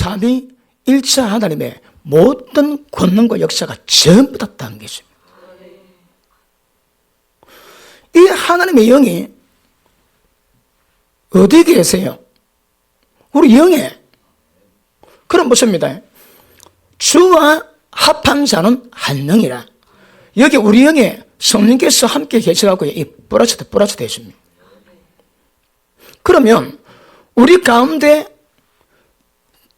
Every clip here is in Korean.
삼위일체 하나님의 모든 권능과 역사가 전부 다 담겨 있습니다. 이 하나님의 영이 어디 계세요? 우리 영에. 그럼 묻습니다. 주와 합한 자는 한 영이라. 여기 우리 영에 성령께서 함께 계셔갖고 이 플러스 되어 있습니다. 그러면 우리 가운데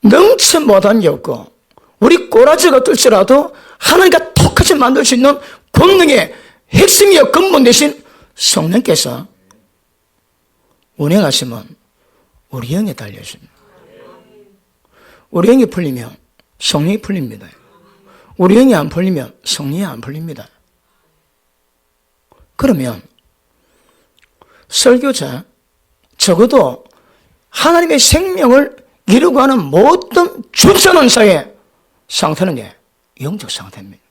능치 못한 게 없고 우리 꼬라지가 뜰지라도 하나님과 똑같이 만들 수 있는 권능의 핵심이여 근본 되신 성령께서 운행하시면 우리 영에 달려 있습니다. 우리 영이 풀리면 성령이 풀립니다. 우리 영이 안 풀리면 성령이 안 풀립니다. 그러면 설교자, 적어도 하나님의 생명을 이루고 하는 모든 주전원사의 상태는 영적 상태입니다.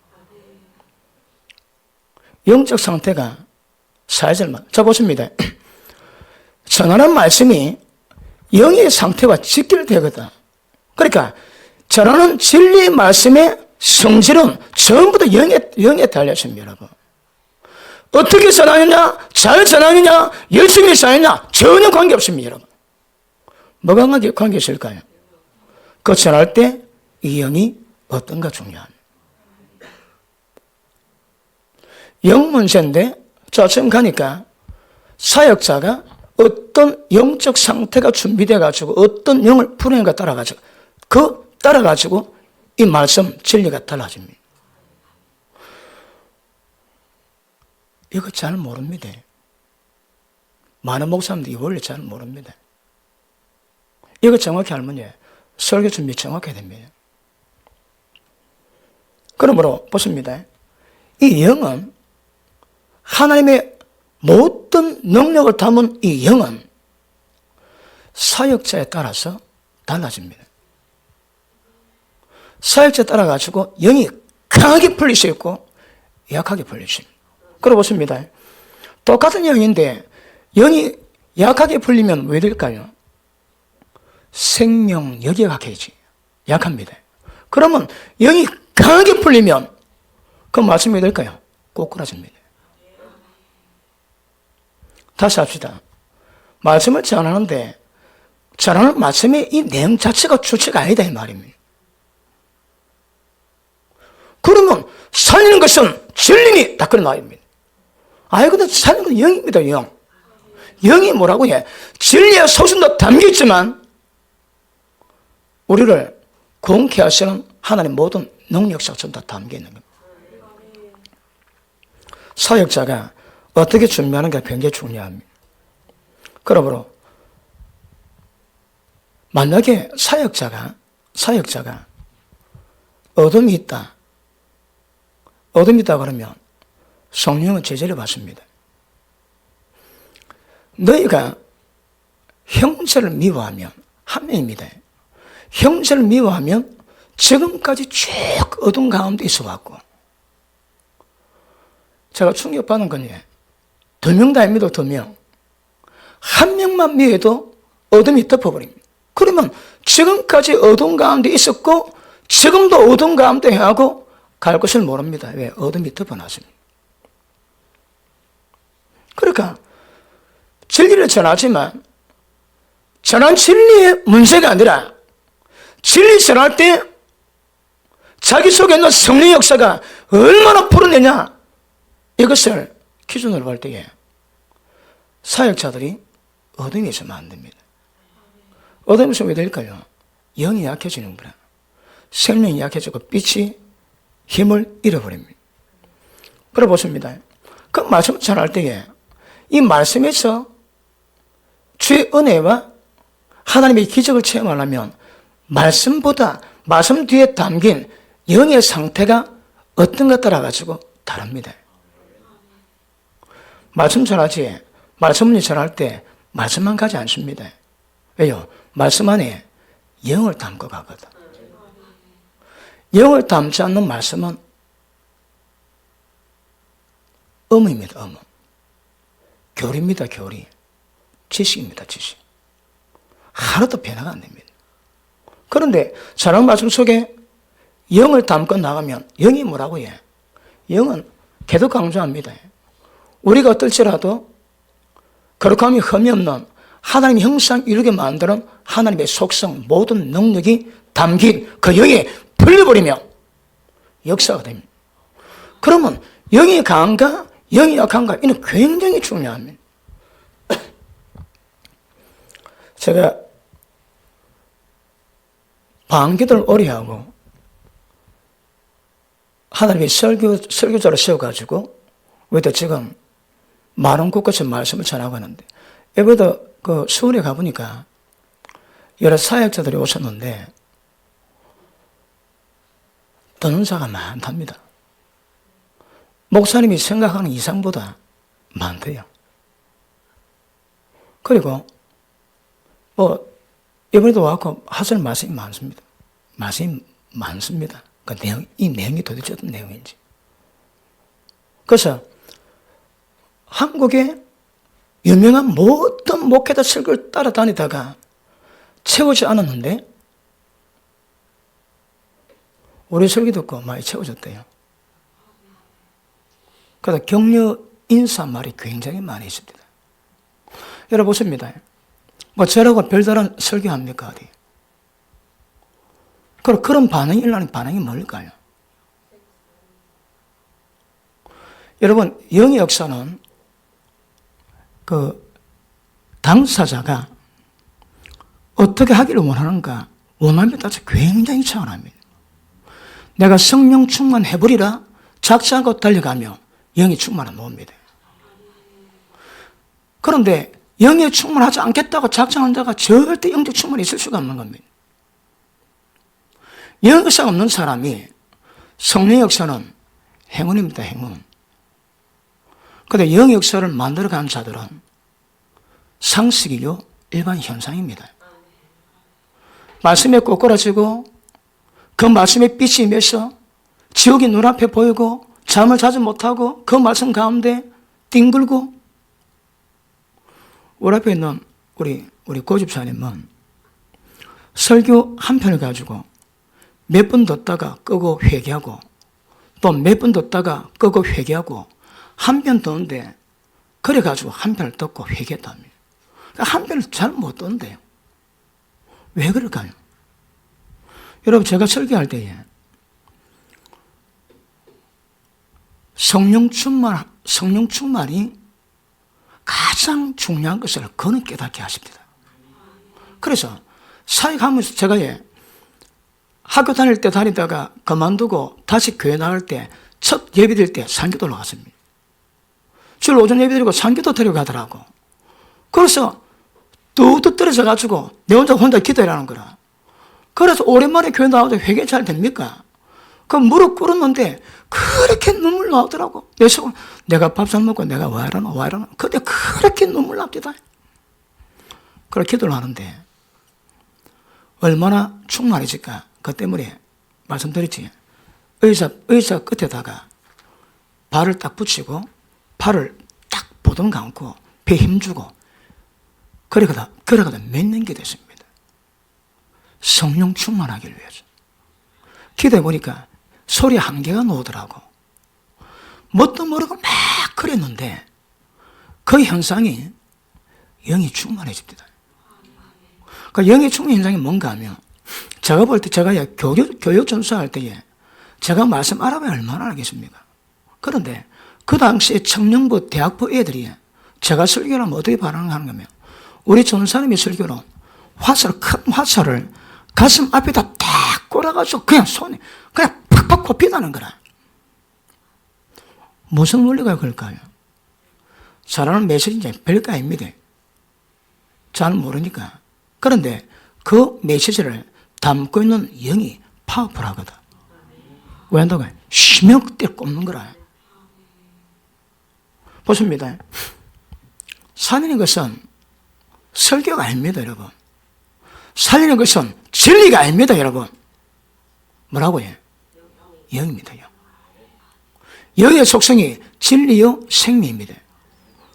영적 상태가 사회절만. 자, 보십니다. 전하는 말씀이 영의 상태와 직결되거든. 그러니까 전하는 진리의 말씀의 성질은 전부 다 영에 달려있습니다, 여러분. 어떻게 전하느냐, 잘 전하느냐, 열심히 전하느냐, 전혀 관계없습니다, 여러분. 뭐가 관계 있을까요? 그 전할 때 이 영이 어떤가 중요합니다. 영 문제인데, 자, 지금 가니까 사역자가 어떤 영적 상태가 준비돼가지고 어떤 영을 풀어낸가 따라가지고 따라가지고 이 말씀 진리가 달라집니다. 이거 잘 모릅니다. 많은 목사님들이 원래 잘 모릅니다. 이거 정확히 알면 설교 준비 정확히 해야 됩니다. 그러므로 보십니다. 이 영은 하나님의 모든 능력을 담은 이 영은 사역자에 따라서 달라집니다. 사역자에 따라 가지고 영이 강하게 풀릴 수 있고 약하게 풀릴 수 있습니다. 그러고 보십니다. 똑같은 영인데 영이 약하게 풀리면 왜 될까요? 생명력이 약합니다. 그러면 영이 강하게 풀리면 그 말씀이 왜 될까요? 꼬꾸라집니다. 다시 합시다. 말씀을 전하는데 전하는 말씀의 이 내용 자체가 주체가 아니다 이 말입니다. 그러면 살리는 것은 진리니 딱 그런 말입니다. 근데 살리는 건 영입니다, 영. 영이 뭐라고 해? 진리의 소신도 담겨있지만 우리를 공케 하시는 하나님 모든 능력사가 전부 다 담겨있는 겁니다. 사역자가 어떻게 준비하는 게 굉장히 중요합니다. 그러므로 만약에 사역자가 어둠이 있다 그러면 성령은 제재를 받습니다. 너희가 형제를 미워하면 한 명입니다. 형제를 미워하면 지금까지 쭉 어둠 가운데 있어왔고 제가 충격받은 건 2명 다입니다. 2명. 한 명만 미워해도 어둠이 덮어버립니다. 그러면 지금까지 어둠 가운데 있었고 지금도 어둠 가운데 하고 갈 것을 모릅니다. 왜? 어둠이 덮어놨습니다. 그러니까 진리를 전하지만 전한 진리의 문제가 아니라 진리 전할 때 자기 속에 있는 성령 역사가 얼마나 풀어내냐 이것을 기준으로 볼 때에 사역자들이 어둠에 있으면 안 됩니다. 어둠에 있으면 왜 될까요? 영이 약해지는구나. 생명이 약해지고 빛이 힘을 잃어버립니다. 그래 보십니다. 그 말씀을 전할 때에 이 말씀에서 주의 은혜와 하나님의 기적을 체험하려면 말씀보다 말씀 뒤에 담긴 영의 상태가 어떤가 따라가지고 다릅니다. 말씀 전하지 말씀을 전할 때 말씀만 가지 않습니다. 왜요? 말씀 안에 영을 담고 가거든. 영을 담지 않는 말씀은 음입니다. 음. 교리입니다. 교리. 지식입니다. 지식. 하나도 변화가 안 됩니다. 그런데 사랑 말씀 속에 영을 담고 나가면 영이 뭐라고 해? 영은 계속 강조합니다. 우리가 어떨지라도 거룩함이 흠이 없는 하나님의 형상 이루게 만드는 하나님의 속성 모든 능력이 담긴 그 영에 풀려버리며 역사가 됩니다. 그러면 영이 강한가 영이 약한가 이는 굉장히 중요합니다. 제가 방기도를 오래 하고 하나님의 설교자를 세워가지고 왜또 지금 많은 곳에서 말씀을 전하고 하는데 이번에도 그 서울에 가보니까 여러 사역자들이 오셨는데 듣는 자가 많답니다. 목사님이 생각하는 이상보다 많대요. 그리고 이번에도 와서 하실 말씀이 많습니다. 말씀이 많습니다. 그 내용, 이 내용이 도대체 어떤 내용인지. 그래서 한국에 유명한 모든 목회자 설교를 따라다니다가 채우지 않았는데 우리 설교 듣고 많이 채워졌대요. 그래서 격려 인사말이 굉장히 많이 있습니다. 여러분 보십니다. 저라고 별다른 설교합니까 어디? 그런 반응이 일어나는 반응이 뭘까요? 여러분 영의 역사는 그 당사자가 어떻게 하기를 원하는가 원함에 따라서 굉장히 차원합니다. 내가 성령 충만해버리라 작정하고 달려가며 영이 충만한 놈입니다. 그런데 영에 충만하지 않겠다고 작정한 자가 절대 영적 충만이 있을 수가 없는 겁니다. 영 역사가 없는 사람이 성령 역사는 행운입니다. 행운. 그런데 영 역사를 만들어가는 자들은 상식이요 일반 현상입니다. 말씀에 꼬꾸라지고 그 말씀에 빛이 임해서 지옥이 눈앞에 보이고 잠을 자지 못하고 그 말씀 가운데 뒹굴고 우리 앞에 있는 우리 고집사님은 설교 한 편을 가지고 몇 번 듣다가 끄고 회개하고 또 몇 번 듣다가 끄고 회개하고 한 편 듣는데 그래가지고 한 편을 듣고 회개했답니다. 한 편을 잘 못 듣는데요. 왜 그럴까요? 여러분 제가 설교할 때에 성령 충만이 가장 중요한 것을 그는 깨닫게 하십니다. 그래서 사역하면서 제가 학교 다닐 때 다니다가 그만두고 다시 교회 나갈 때 첫 예배 드릴 때 산기도로 갔습니다. 주일 오전 예배 드리고 산기도 데려가더라고. 그래서 뚝뚝 떨어져 가지고 내 혼자 기도하라는 거라. 그래서 오랜만에 교회 나오자 회개 잘 됩니까? 그 무릎 꿇었는데 그렇게 눈물 나오더라고. 내 속은 내가 밥 잘 먹고 내가 와 이러나. 근데 그렇게 눈물 납니다. 그렇게 기도를 하는데 얼마나 충만해질까? 그 때문에 말씀드렸지. 의자 끝에다가 발을 딱 붙이고 팔을 딱 보듬 감고 배 힘주고 그러다 맺는 게 됐습니다. 성령 충만하기를 위해서. 기도해 보니까 소리 한 개가 나오더라고. 뭣도 모르고 막 그랬는데 그 현상이 영이 충만해집니다. 그 영의 충만 현상이 뭔가 하면 제가 볼 때 제가 교육 전수할 때에 제가 말씀 알아봐야 얼마나 알겠습니까? 그런데 그 당시에 청년부 대학부 애들이 제가 설교를 하면 어떻게 반응하는 거면 우리 전사님의 설교는 큰 화살을 가슴 앞에다 딱 꽂아가지고 그냥 손에 그냥 팍팍 꼽히다는 거라. 무슨 원리가 그럴까요? 잘하는 메시지인지 별거 아닙니다. 잘 모르니까. 그런데 그 메시지를 담고 있는 영이 파워풀하거든. 왜 한다고 해? 심형대로 꼽는 거라. 보십니다. 살리는 것은 설교가 아닙니다, 여러분. 살리는 것은 진리가 아닙니다, 여러분. 뭐라고 해? 영입니다, 영. 영의 속성이 진리요, 생명입니다.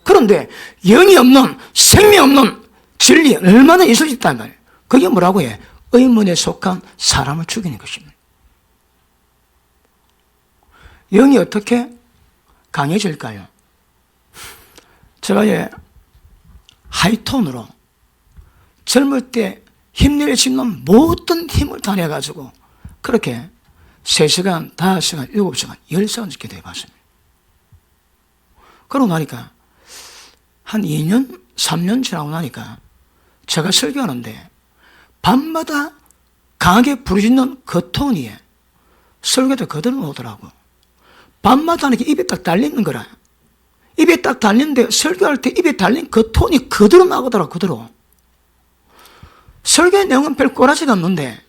그런데 영이 없는, 생명 없는 진리 얼마나 있을 수 있단 말이에요. 그게 뭐라고 해? 의문에 속한 사람을 죽이는 것입니다. 영이 어떻게 강해질까요? 제가 하이톤으로 젊을 때 힘낼 수 있는 모든 힘을 다해가지고 그렇게 3시간, 5시간, 7시간, 10시간 기도해 봤습니다. 그러고 나니까 한 2년, 3년 지나고 나니까 제가 설교하는데 밤마다 강하게 부르짖는 그 톤이 설교도 그대로 오더라고. 밤마다 이렇게 입에 딱 달리는 거라. 입에 딱 달리는데 설교할 때 입에 달린 그 톤이 그대로 나오더라고, 그대로. 설교의 내용은 별 꼬라지가 없는데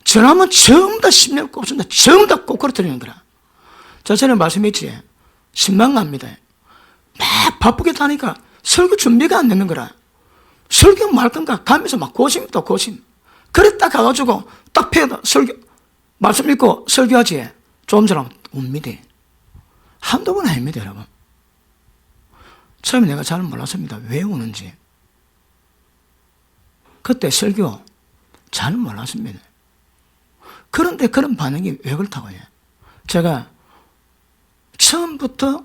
전하면 전부 다 심령 꼽습니다. 전부 다 꼬꾸라뜨리는 거라. 저 전에 말씀했지. 신망갑니다. 막 바쁘게 다니까 설교 준비가 안 되는 거라. 설교 말 건가 가면서 막 고심이다, 고심. 그래 딱 가가지고 딱 패다 설교 말씀 읽고 설교하지. 조금 전에 웁니다. 한두 번 아닙니다, 여러분. 처음에 내가 잘 몰랐습니다. 왜 우는지. 그때 설교 잘 몰랐습니다. 그런데 그런 반응이 왜 그렇다고 해요? 제가 처음부터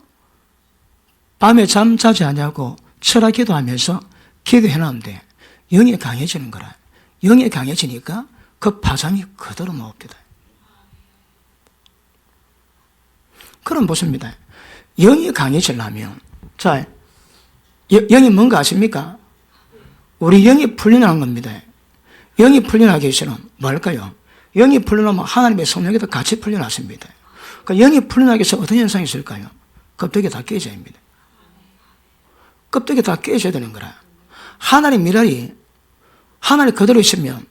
밤에 잠자지 않냐고 철학 기도하면서 기도해놨는데 영이 강해지는 거라. 영이 강해지니까 그 파장이 그대로 나옵니다. 그럼 보십니다. 영이 강해지려면, 자, 영이 뭔가 아십니까? 우리 영이 풀려나는 겁니다. 영이 풀려나기 위해서는 뭐 할까요? 영이 풀려나면 하나님의 성령에도 같이 풀려났습니다. 그러니까 영이 풀려나기 위해서 어떤 현상이 있을까요? 껍데기 다 깨져야 합니다. 껍데기 다 깨져야 되는 거라. 하나님 미랄이 하나님 그대로 있으면,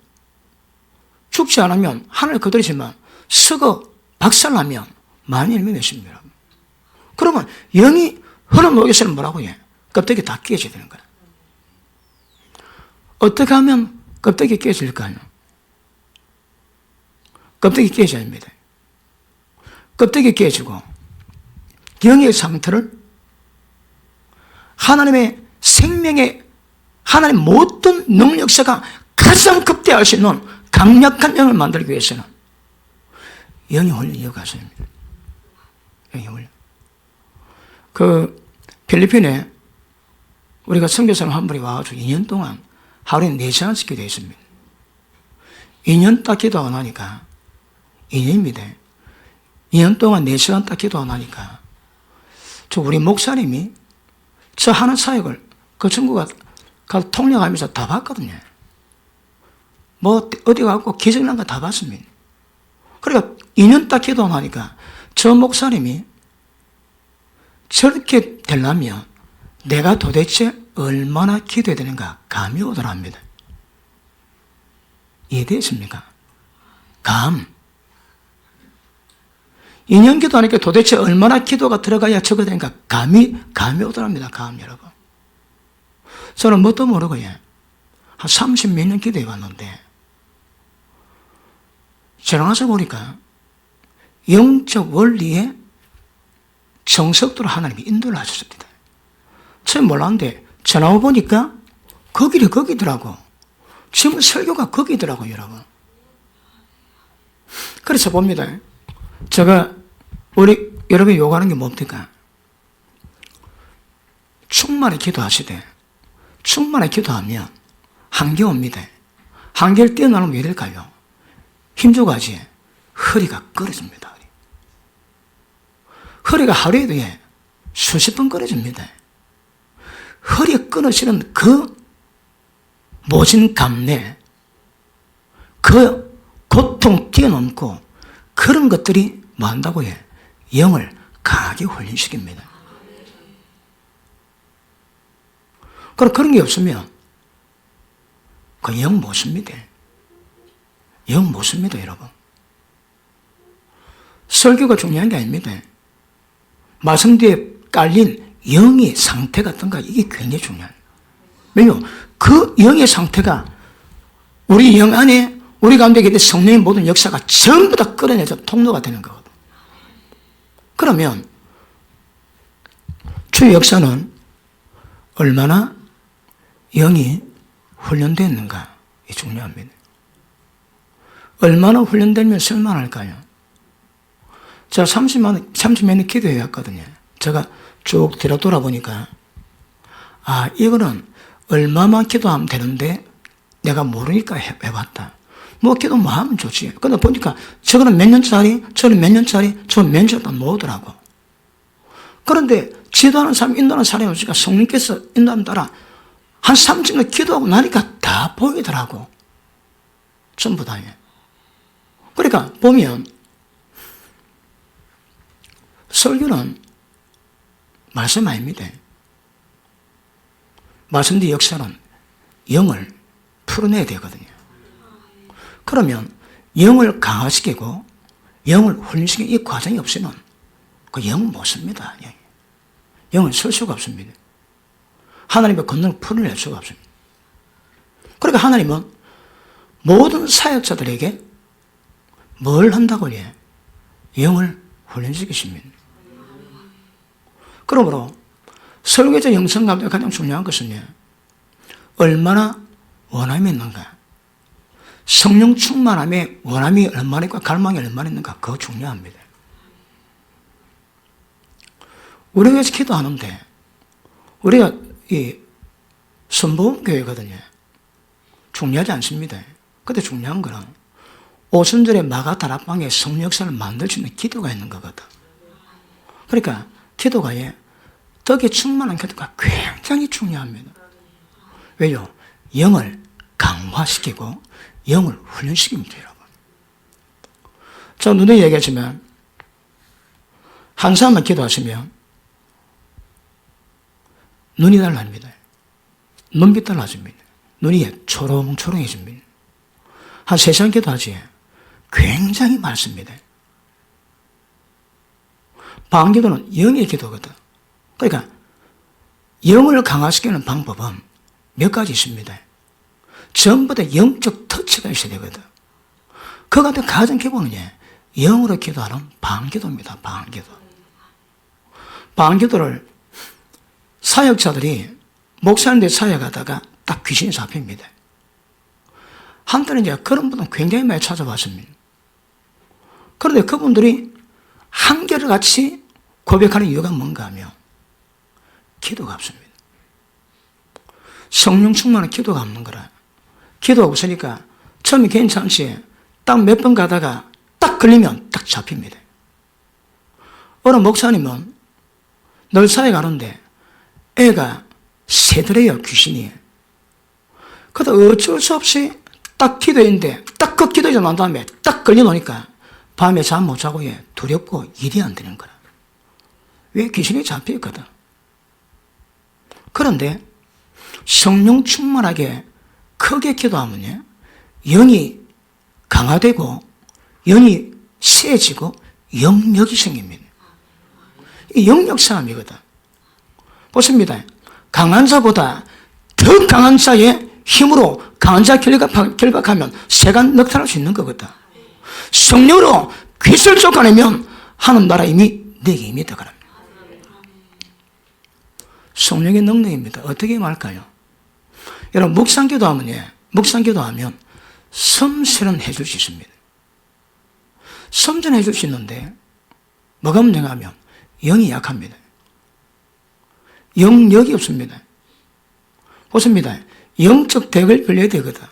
죽지 않으면 하나님 그대로 있으면 썩어 박살나면 많이 열매 맺습니다. 그러면 영이 흘러나오기 위해서는 뭐라고 해? 껍데기 다 깨져야 되는 거야. 어떻게 하면 껍데기 깨질까요? 껍데기 깨져야 합니다. 껍데기 깨지고 영의 상태를 하나님의 생명의 하나님 모든 능력사가 가장 극대화할 수 있는 강력한 영을 만들기 위해서는 영이 훈련이 이어가서야 합니다. 영이 훈련. 필리핀에 우리가 선교사님 한 분이 와가지고 2년 동안 하루에 4시간씩 기도했습니다. 2년 딱 기도하고 나니까 2년입니다. 2년 동안 4시간 딱 기도하고 나니까 우리 목사님이 저 하는 사역을 그 친구가 가서 통역하면서 다 봤거든요. 뭐 어디 가고 기적난 거 다 봤습니다. 그러니까 2년 딱 기도하고 나니까 저 목사님이 저렇게 되려면 내가 도대체 얼마나 기도해야 되는가 감이 오더랍니다. 이해되십니까? 감. 2년 기도하니까 도대체 얼마나 기도가 들어가야 저거 되는가 감이 오더랍니다. 감, 여러분. 저는 뭣도 모르고 한 30몇 년 기도해 봤는데 지나가서 보니까 영적 원리에 정석도로 하나님이 인도를 하셨습니다. 처음 몰랐는데 전화 보니까 거기더라고. 지금 설교가 거기더라고요, 여러분. 그래서 봅니다. 제가 여러분이 요구하는 게 뭡니까? 충만히 기도하시되 충만히 기도하면 한계 옵니다. 한계를 뛰어나면 왜 될까요? 힘줘가지 허리가 끊어집니다. 허리가 하루에도 수십 번 끊어집니다. 허리가 끊어지는 그 모진 감내, 그 고통 뛰어넘고 그런 것들이 뭐 한다고 해? 영을 강하게 훈련시킵니다. 그런 게 없으면 그 영 못 씁니다. 영 못 씁니다, 여러분. 설교가 중요한 게 아닙니다. 말씀 뒤에 깔린 영의 상태가 어떤가 이게 굉장히 중요해요. 왜냐하면 그 영의 상태가 우리 영 안에 우리 가운데 계신 성령의 모든 역사가 전부 다 끌어내서 통로가 되는 거거든. 그러면 주의 역사는 얼마나 영이 훈련됐는가 이 중요합니다. 얼마나 훈련되면 쓸만할까요? 제가 30몇 년 기도해 왔거든요. 제가 쭉 뒤로 돌아보니까, 이거는 얼마만 기도하면 되는데 내가 모르니까 해봤다. 뭐 기도 뭐 하면 좋지. 근데 보니까 저거는 몇 년짜리, 저는 몇 년짜리, 저는 몇 년짜리 모으더라고. 그런데 지도하는 사람, 인도하는 사람이 없으니까 성령께서 인도하는 따라 한 3층을 기도하고 나니까 다 보이더라고. 전부 다. 그러니까 보면 설교는 말씀 아닙니다. 말씀 뒤 역사는 영을 풀어내야 되거든요. 그러면 영을 강화시키고 영을 훈련시키는 이 과정이 없으면 그 영은 못 씁니다. 영은 쓸 수가 없습니다. 하나님의 권능을 풀어낼 수가 없습니다. 그러니까 하나님은 모든 사역자들에게 뭘 한다고 해요? 영을 훈련시키십니다. 그러므로 설교자 영성 가운데 가장 중요한 것은요, 얼마나 원함이 있는가, 성령 충만함에 원함이 얼마나 있고 갈망이 얼마나 있는가, 그거 중요합니다. 우리가 여기서 기도하는데, 우리가 이 선보험교회거든요. 중요하지 않습니다. 근데 중요한 거는 오순절에 마가다락방에 성령 역사를 만들 수 있는 기도가 있는 거거든. 그러니까 기도가에 덕에 충만한 기도가 굉장히 중요합니다. 왜요? 영을 강화시키고 영을 훈련시킵니다, 여러분. 저 눈에 얘기하지만 한 사람만 기도하시면 눈이 달라집니다. 눈빛 달라집니다. 눈이 초롱초롱해집니다. 한 3시간 기도하지 굉장히 많습니다. 방기도는 영의 기도거든. 그러니까 영을 강화시키는 방법은 몇 가지 있습니다. 전부 다 영적 터치가 있어야 되거든. 그 같은 가장 기본은 영으로 기도하는 방기도입니다. 방기도. 방기도를 사역자들이 목사님들 사역하다가 딱 귀신이 잡힙니다. 한때는 이제 그런 분은 굉장히 많이 찾아왔습니다. 그런데 그분들이 한결같이 고백하는 이유가 뭔가 하면 기도가 없습니다. 성령 충만한 기도가 없는 거라. 기도가 없으니까 처음에 괜찮지, 딱 몇 번 가다가 딱 걸리면 딱 잡힙니다. 어느 목사님은 늘 사역하는데 애가 새더래요, 귀신이. 그러다 어쩔 수 없이 딱 기도했는데 딱 그 기도가 난 다음에 딱 걸려놓으니까 밤에 잠 못 자고 두렵고 일이 안 되는 거라. 왜? 귀신이 잡혀있거든. 그런데 성령 충만하게 크게 기도하면요, 영이 강화되고 영이 세지고 영역이 생깁니다. 이 영역 싸움이거든. 보십니다. 강한 자보다 더 강한 자의 힘으로 강한 자 결박하면 새가 넉탈할 수 있는 거거든. 성령으로 귀신을 쫓아내면 하는 나라 이미 내게 이미 들어갑니다. 성령의 능력입니다. 어떻게 말할까요? 여러분, 묵상기도하면 섬세는 해줄 수 있습니다. 섬세는 해줄 수 있는데 뭐가 문제가 하면 영이 약합니다. 영역이 없습니다. 보십니다. 영적 대결을 벌려야 되거든.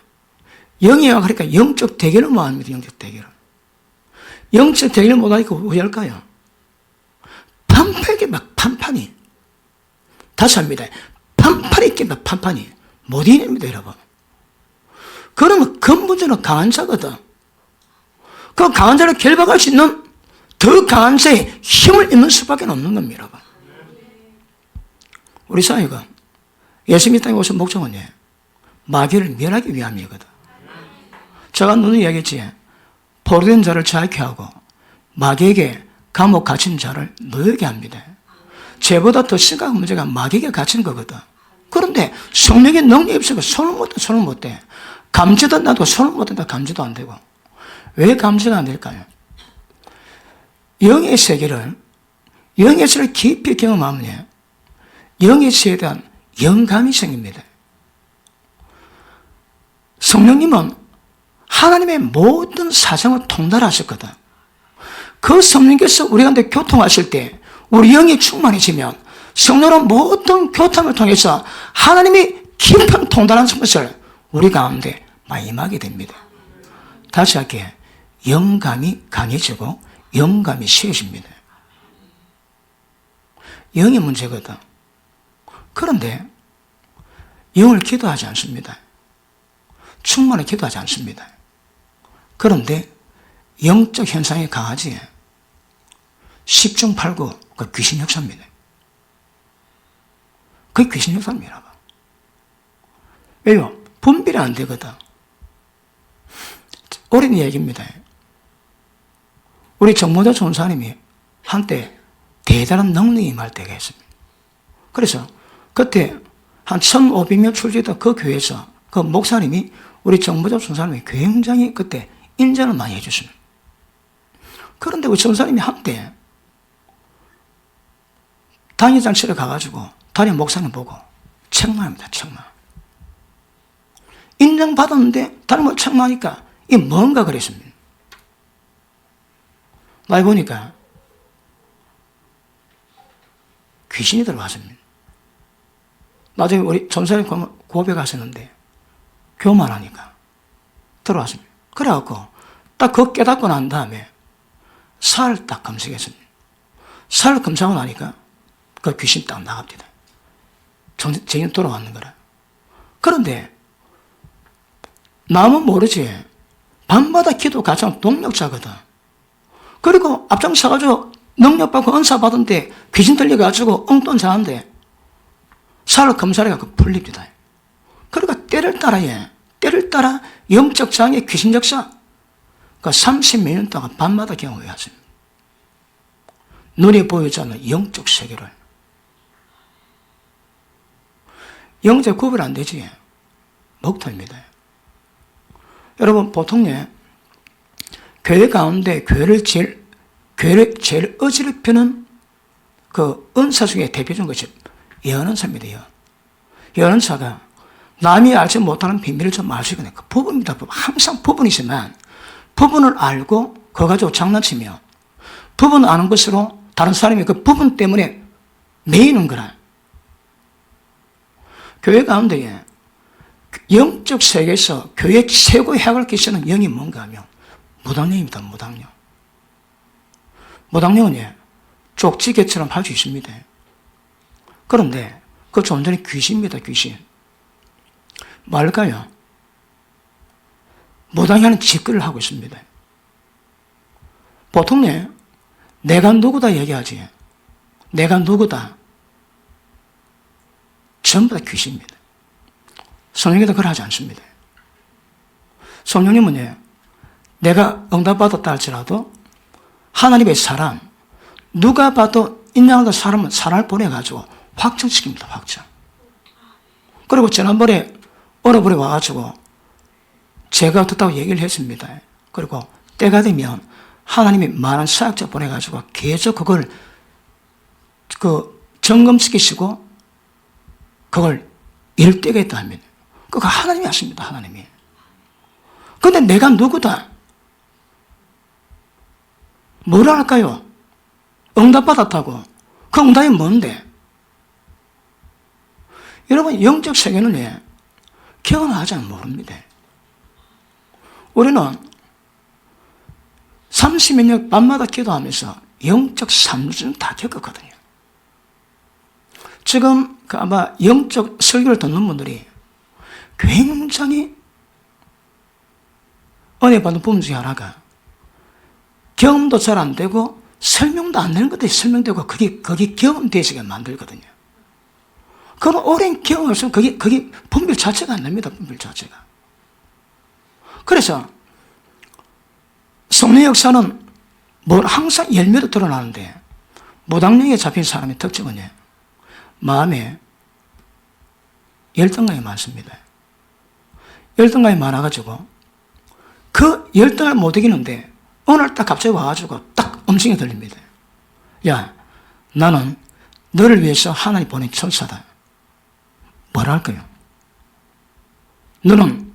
영이 약하니까 영적 대결을 못 합니다. 영적 대결을. 영적 대결을 못 하니까 왜 할까요? 판판이 막 판판이. 다시 합니다. 판판이 낀다, 판판이. 못 이깁니다, 여러분. 그러면 근본적으로 강한 자거든. 그 강한 자를 결박할 수 있는 더 강한 자의 힘을 입는 수밖에 없는 겁니다, 여러분. 우리 사회가 예수님 땅에 오신 목적은 마귀를 멸하기 위함이거든. 제가 눈을 이야기했지. 포로된 자를 자유케 하고 마귀에게 감옥 갇힌 자를 놓이게 합니다. 죄보다 더 심각한 문제가 마귀에게 갇힌 거거든. 그런데 성령의 능력이 없으니까 손을 못 대. 감지도 나도 손을 못 댄다. 감지도 안 되고. 왜 감지가 안 될까요? 영의 세계를 깊이 경험하면 영의 세계에 대한 영감이 생깁니다. 성령님은 하나님의 모든 사정을 통달하셨거든. 그 성령께서 우리 가운데 교통하실 때 우리 영이 충만해지면 성령은 모든 교통을 통해서 하나님이 깊은 통달하는 것을 우리 가운데 많이 임하게 됩니다. 다시 할게요. 영감이 강해지고 영감이 쉬워집니다. 영이 문제거든. 그런데 영을 기도하지 않습니다. 충만히 기도하지 않습니다. 그런데 영적 현상이 강하지. 10중 8구 그 귀신 역사입니다. 그게 귀신 역사입니다. 왜요? 분별이 안 되거든. 어린 얘기입니다. 우리 정모자 전사님이 한때 대단한 능력이 임할 때가 있습니다. 그래서 그때 한 1,500명 출제했던 그 교회에서 그 목사님이 우리 정모자 전사님이 굉장히 그때 인정을 많이 해줬습니다. 그런데 우리 전사님이 한때 당회장실에 가가지고 담임 목사님 보고 책망합니다. 책망. 인정받았는데 다른 책망하니까 이게 뭔가 그랬습니다. 날 보니까 귀신이 들어왔습니다. 나중에 우리 전사님 고백하셨는데 교만하니까 들어왔습니다. 그래갖고 딱 그거 깨닫고 난 다음에 살 딱 검색했습니다. 살 검사하고 나니까 그 귀신 딱 나갑니다. 정신 돌아왔는 거라. 그런데 남은 모르지. 밤마다 기도 같이 하는 동력자거든. 그리고 앞장서가지고 능력받고 은사 받은데 귀신 들려가지고 엉뚱 자는데 살 검사를 갖고 풀립니다. 그러니까 때를 따라 영적 장애 귀신 역사 그 30몇 년 동안 밤마다 경험해왔습니다. 눈이 보이지 않는 영적 세계를. 영적 구별 안 되지. 목탈입니다. 여러분, 보통 교회 가운데 교회를 제일 어지럽히는 그 은사 중에 대표적인 것이 예언은사입니다. 예언은사가 남이 알지 못하는 비밀을 좀 알 수 있거든요. 그 부분입니다. 항상 부분이지만 부분을 알고 그거 가지고 장난치며 부분 아는 것으로 다른 사람이 그 부분 때문에 매이는 거라. 교회 가운데 영적 세계에서 교회 최고의 해악을 끼치는 영이 뭔가 하면 무당령입니다. 무당령. 무당령은 쪽지게처럼 할 수 있습니다. 그런데 그 존재는 귀신입니다. 귀신. 뭘까요? 무당이 하는 짓거리를 하고 있습니다. 보통 내가 누구다 얘기하지. 내가 누구다. 전부 다 귀신입니다. 성령님도 그걸 하지 않습니다. 성령님은 내가 응답받았다 할지라도 하나님의 사람, 누가 봐도 인정하는 사람은 사람을 보내가지고 확정시킵니다. 확정. 그리고 지난번에 어느 분이 와가지고 제가 어떻다고 얘기를 했습니다. 그리고 때가 되면 하나님이 많은 사역자 보내가지고 계속 그걸 점검시키시고 그걸 일대겠다 합니다. 그거 하나님이 하십니다. 하나님이. 근데 내가 누구다? 뭐라 할까요? 응답받았다고. 그 응답이 뭔데? 여러분, 영적 세계는 경험하지 않으면 모릅니다. 우리는 30몇 년 밤마다 기도하면서 영적 산물을 다 겪었거든요. 지금 아마 영적 설교를 듣는 분들이 굉장히 은혜 받는 부분 중에 하나가 경험도 잘 안 되고 설명도 안 되는 것들이 설명되고 그게 경험되지게 만들거든요. 그런 오랜 경험을 쓰면 그게 분별 자체가 안 됩니다. 분별 자체가. 그래서 성령 역사는 항상 열매로 드러나는데 무당령에 잡힌 사람의 특징은 마음에 열등감이 많습니다. 열등감이 많아가지고 그 열등을 못 이기는데 어느 날 딱 갑자기 와가지고 딱 음성이 들립니다. 야, 나는 너를 위해서 하나님 보낸 천사다. 뭐라 할까요? 너는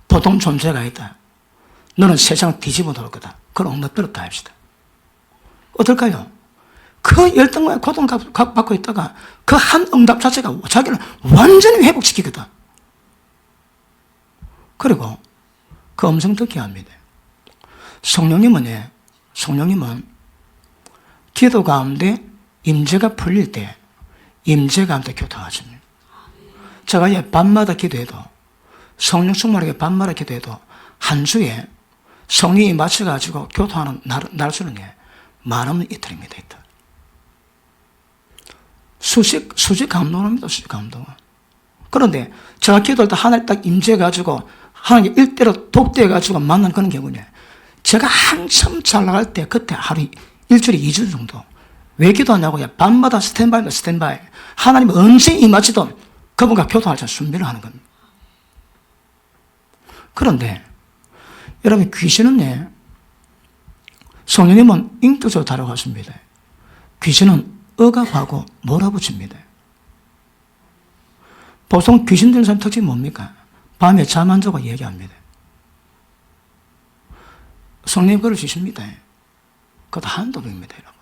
보통 존재가 아니다. 너는 세상을 뒤집어 놓을 거다. 그걸 엉터들었다 합시다. 어떨까요? 그 열등과 고통 받고 있다가 그 한 응답 자체가 자기를 완전히 회복시키거든. 그리고 그 음성 듣게 합니다. 성령님은 기도 가운데 임재가 풀릴 때 임재 가운데 교통하십니다. 제가 밤마다 기도해도 성령 충만하게 밤마다 기도해도 한 주에 성령이 맞춰가지고 교통하는 날수는 많으면 이틀입니다. 이틀. 수직 감동합니다. 수직 감동. 그런데 제가 기도할 때 하나님 딱 임재해가지고 하나님 일대로 독대해가지고 만난 그런 경우는 제가 한참 잘 나갈 때 그때 하루 일주일에 2주 정도 왜 기도하냐고요? 밤마다 스탠바이 하나님 언제 임하시든 그분과 교통할 때 준비를 하는 겁니다. 그런데 여러분 귀신은 성령님은 인격적으로 다뤄갔습니다. 귀신은 억압하고 몰아붙입니다. 보통 귀신 들린 사람 특징이 뭡니까? 밤에 잠 안 자고 얘기합니다. 성령님 그럴 수 있습니다. 그것도 한도입니다, 여러분.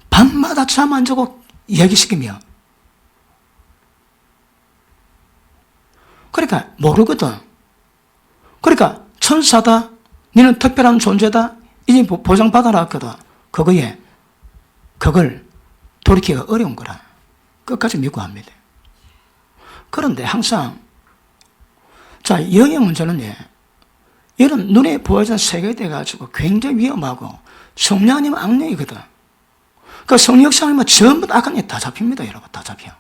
밤마다 잠 안 자고 얘기시키며 그러니까 모르거든. 그러니까 천사다, 너는 특별한 존재다, 이제 보장받아라 했거든. 그걸 돌이키기가 어려운 거라. 끝까지 믿고 합니다. 그런데 항상 영의 문제는 이런 눈에 보여지는 세계에 대해 가지고 굉장히 위험하고 성령 아니면 악령이거든. 그 성령 역사하면 전부 다 악한 게 다 잡힙니다, 여러분. 다 잡혀.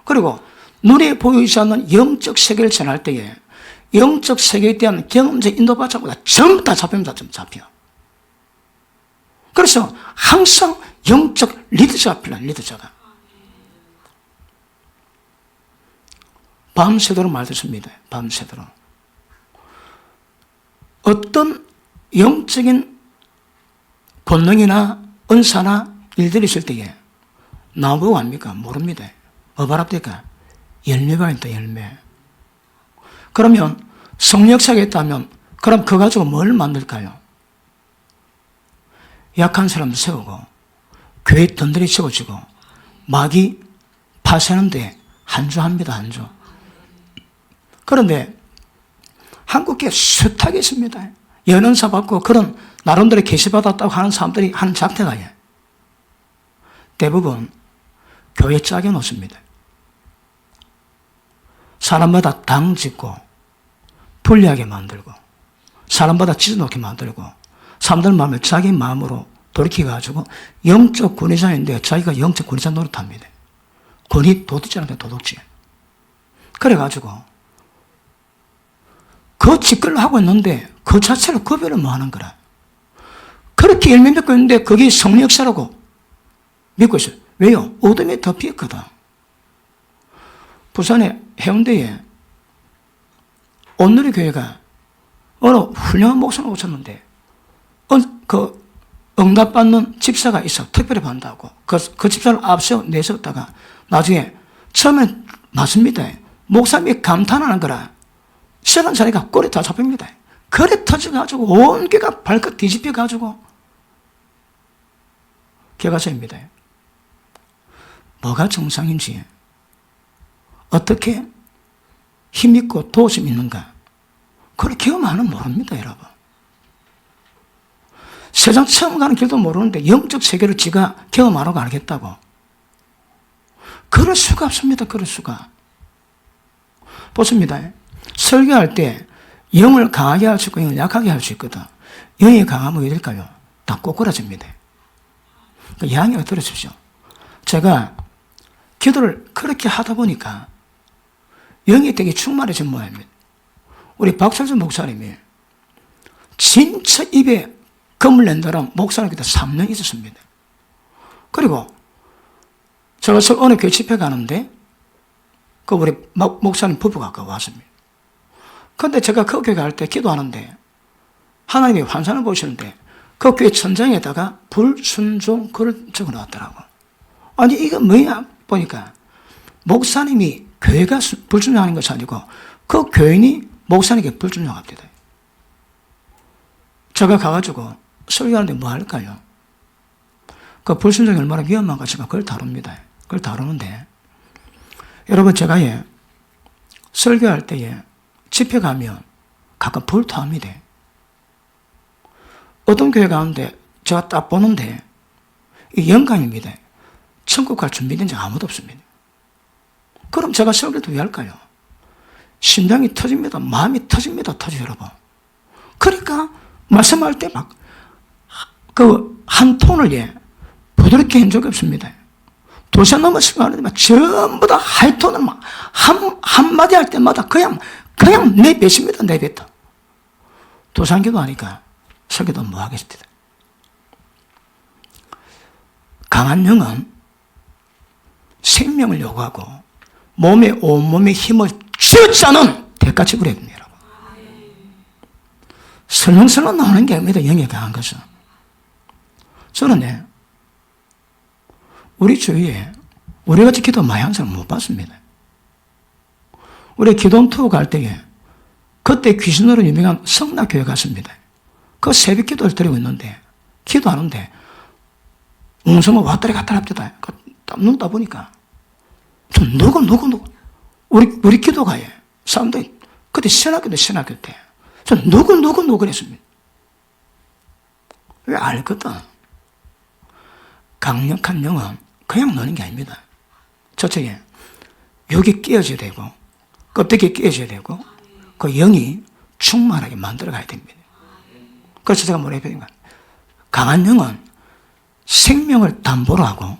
그리고 눈에 보이지 않는 영적 세계를 전할 때에 영적 세계에 대한 경험적 인도받지 않고 전부 다 잡힙니다. 좀 잡혀. 그래서 항상 영적 리더자가 필요한 리더자가. 밤새도록 말했습니다. 밤새도록. 어떤 영적인 본능이나 은사나 일들이 있을 때에 나보고 합니까? 모릅니다. 뭐 바랍니까? 열매가 있다, 열매. 그러면 성령사가 있다면 그럼 그거 가지고 뭘 만들까요? 약한 사람 세우고 교회 던들이 세워지고 마귀 파쇄하는데 한주합니다. 한주. 그런데 한국에 숱하게 있습니다. 연은사 받고 그런 나름대로 계시받았다고 하는 사람들이 하는 작태가 대부분 교회 짜게 놓습니다. 사람마다 당 짓고 불리하게 만들고 사람마다 찢어놓게 만들고 사람들 마음을 자기 마음으로 돌이켜가지고 영적 권위자인데 자기가 영적 권위자 노릇합니다. 권위 도둑질한테 도둑질. 그래가지고 그 짓거리를 하고 있는데 그 자체를 구별을 뭐 하는 거라. 그렇게 열매 맺고 있는데 그게 성령 역사라고 믿고 있어요. 왜요? 어둠이 덮였거든. 부산의 해운대에 온누리 교회가 어느 훌륭한 목사를 오셨는데 그 응답받는 집사가 있어. 특별히 받는다고. 그 집사를 앞세워 내세웠다가 나중에 처음엔 맞습니다. 목사님이 감탄하는 거라. 시원한 자리가 꼬리 다 잡힙니다. 그래 터져가지고 온 개가 발끝 뒤집혀가지고 개가서입니다. 뭐가 정상인지 어떻게 힘있고 도심이 있는가 그걸 경험하는 모릅니다, 여러분. 세상 처음 가는 길도 모르는데 영적 세계를 지가 경험 안 하고 알겠다고. 그럴 수가 없습니다. 그럴 수가. 보십니다. 설교할 때 영을 강하게 할 수 있고 영을 약하게 할 수 있거든. 영이 강하면 왜 될까요? 다 꼬꾸라집니다. 그러니까 양해를 들으십시오. 제가 기도를 그렇게 하다 보니까 영이 되게 충만해진 모양입니다. 우리 박철준 목사님이 진짜 입에 금을 낸다랑 목사님 그때 3년 있었습니다. 그리고 제가 어느 교회 집회 가는데 그 우리 목사님 부부가 왔습니다. 그런데 제가 그 교회 갈 때 기도하는데 하나님이 환상을 보시는데 그 교회 천장에다가 불순종 글을 적어놨더라고. 아니 이거 뭐야 보니까 목사님이 교회가 불순종하는 것이 아니고 그 교인이 목사님에게 불순종합니다. 제가 가가지고 설교하는데 뭐 할까요? 그 불순종이 얼마나 위험한가 제가 그걸 다룹니다. 그걸 다루는데, 여러분 제가 설교할 때에 집회 가면 가끔 불토합니다. 어떤 교회 가는데 제가 딱 보는데 이 영광입니다. 천국 갈 준비된 적 아무도 없습니다. 그럼 제가 설교도 왜 할까요? 심장이 터집니다. 마음이 터집니다. 여러분. 그러니까 말씀할 때 막 그 한 톤을 부드럽게 한 적이 없습니다. 2시간 넘었을 거 하는데 전부 다 하이톤을 막 한마디 할 때마다 그냥 내뱉습니다. 내뱉어. 2시간 기도하니까 설교도 뭐 하겠습니다. 강한 영은 생명을 요구하고 몸에 온몸의 힘을 쥐어짜는 대가 지불해야 됩니다. 여러분. 설렁설렁 나오는 게 아닙니다. 영이 강한 것은. 저는 우리 주위에 우리같이 기도 많이 하는 사람 못 봤습니다. 우리 기도 투어 갈 때에 그때 귀신으로 유명한 성락교회 갔습니다. 그 새벽 기도를 드리고 있는데 기도하는데 웅성을 왔다리 갔다리 합니다. 눈 떠보니까 누구 우리 기도가에 사람들이 그때 신학교 때 저 누구 그랬습니다. 왜 알거든? 강력한 영은 그냥 넣는 게 아닙니다. 저쪽에 여기 끼어져야 되고 껍데기에 끼어져야 되고 그 영이 충만하게 만들어 가야 됩니다. 그래서 제가 뭐라 했는가? 강한 영은 생명을 담보로 하고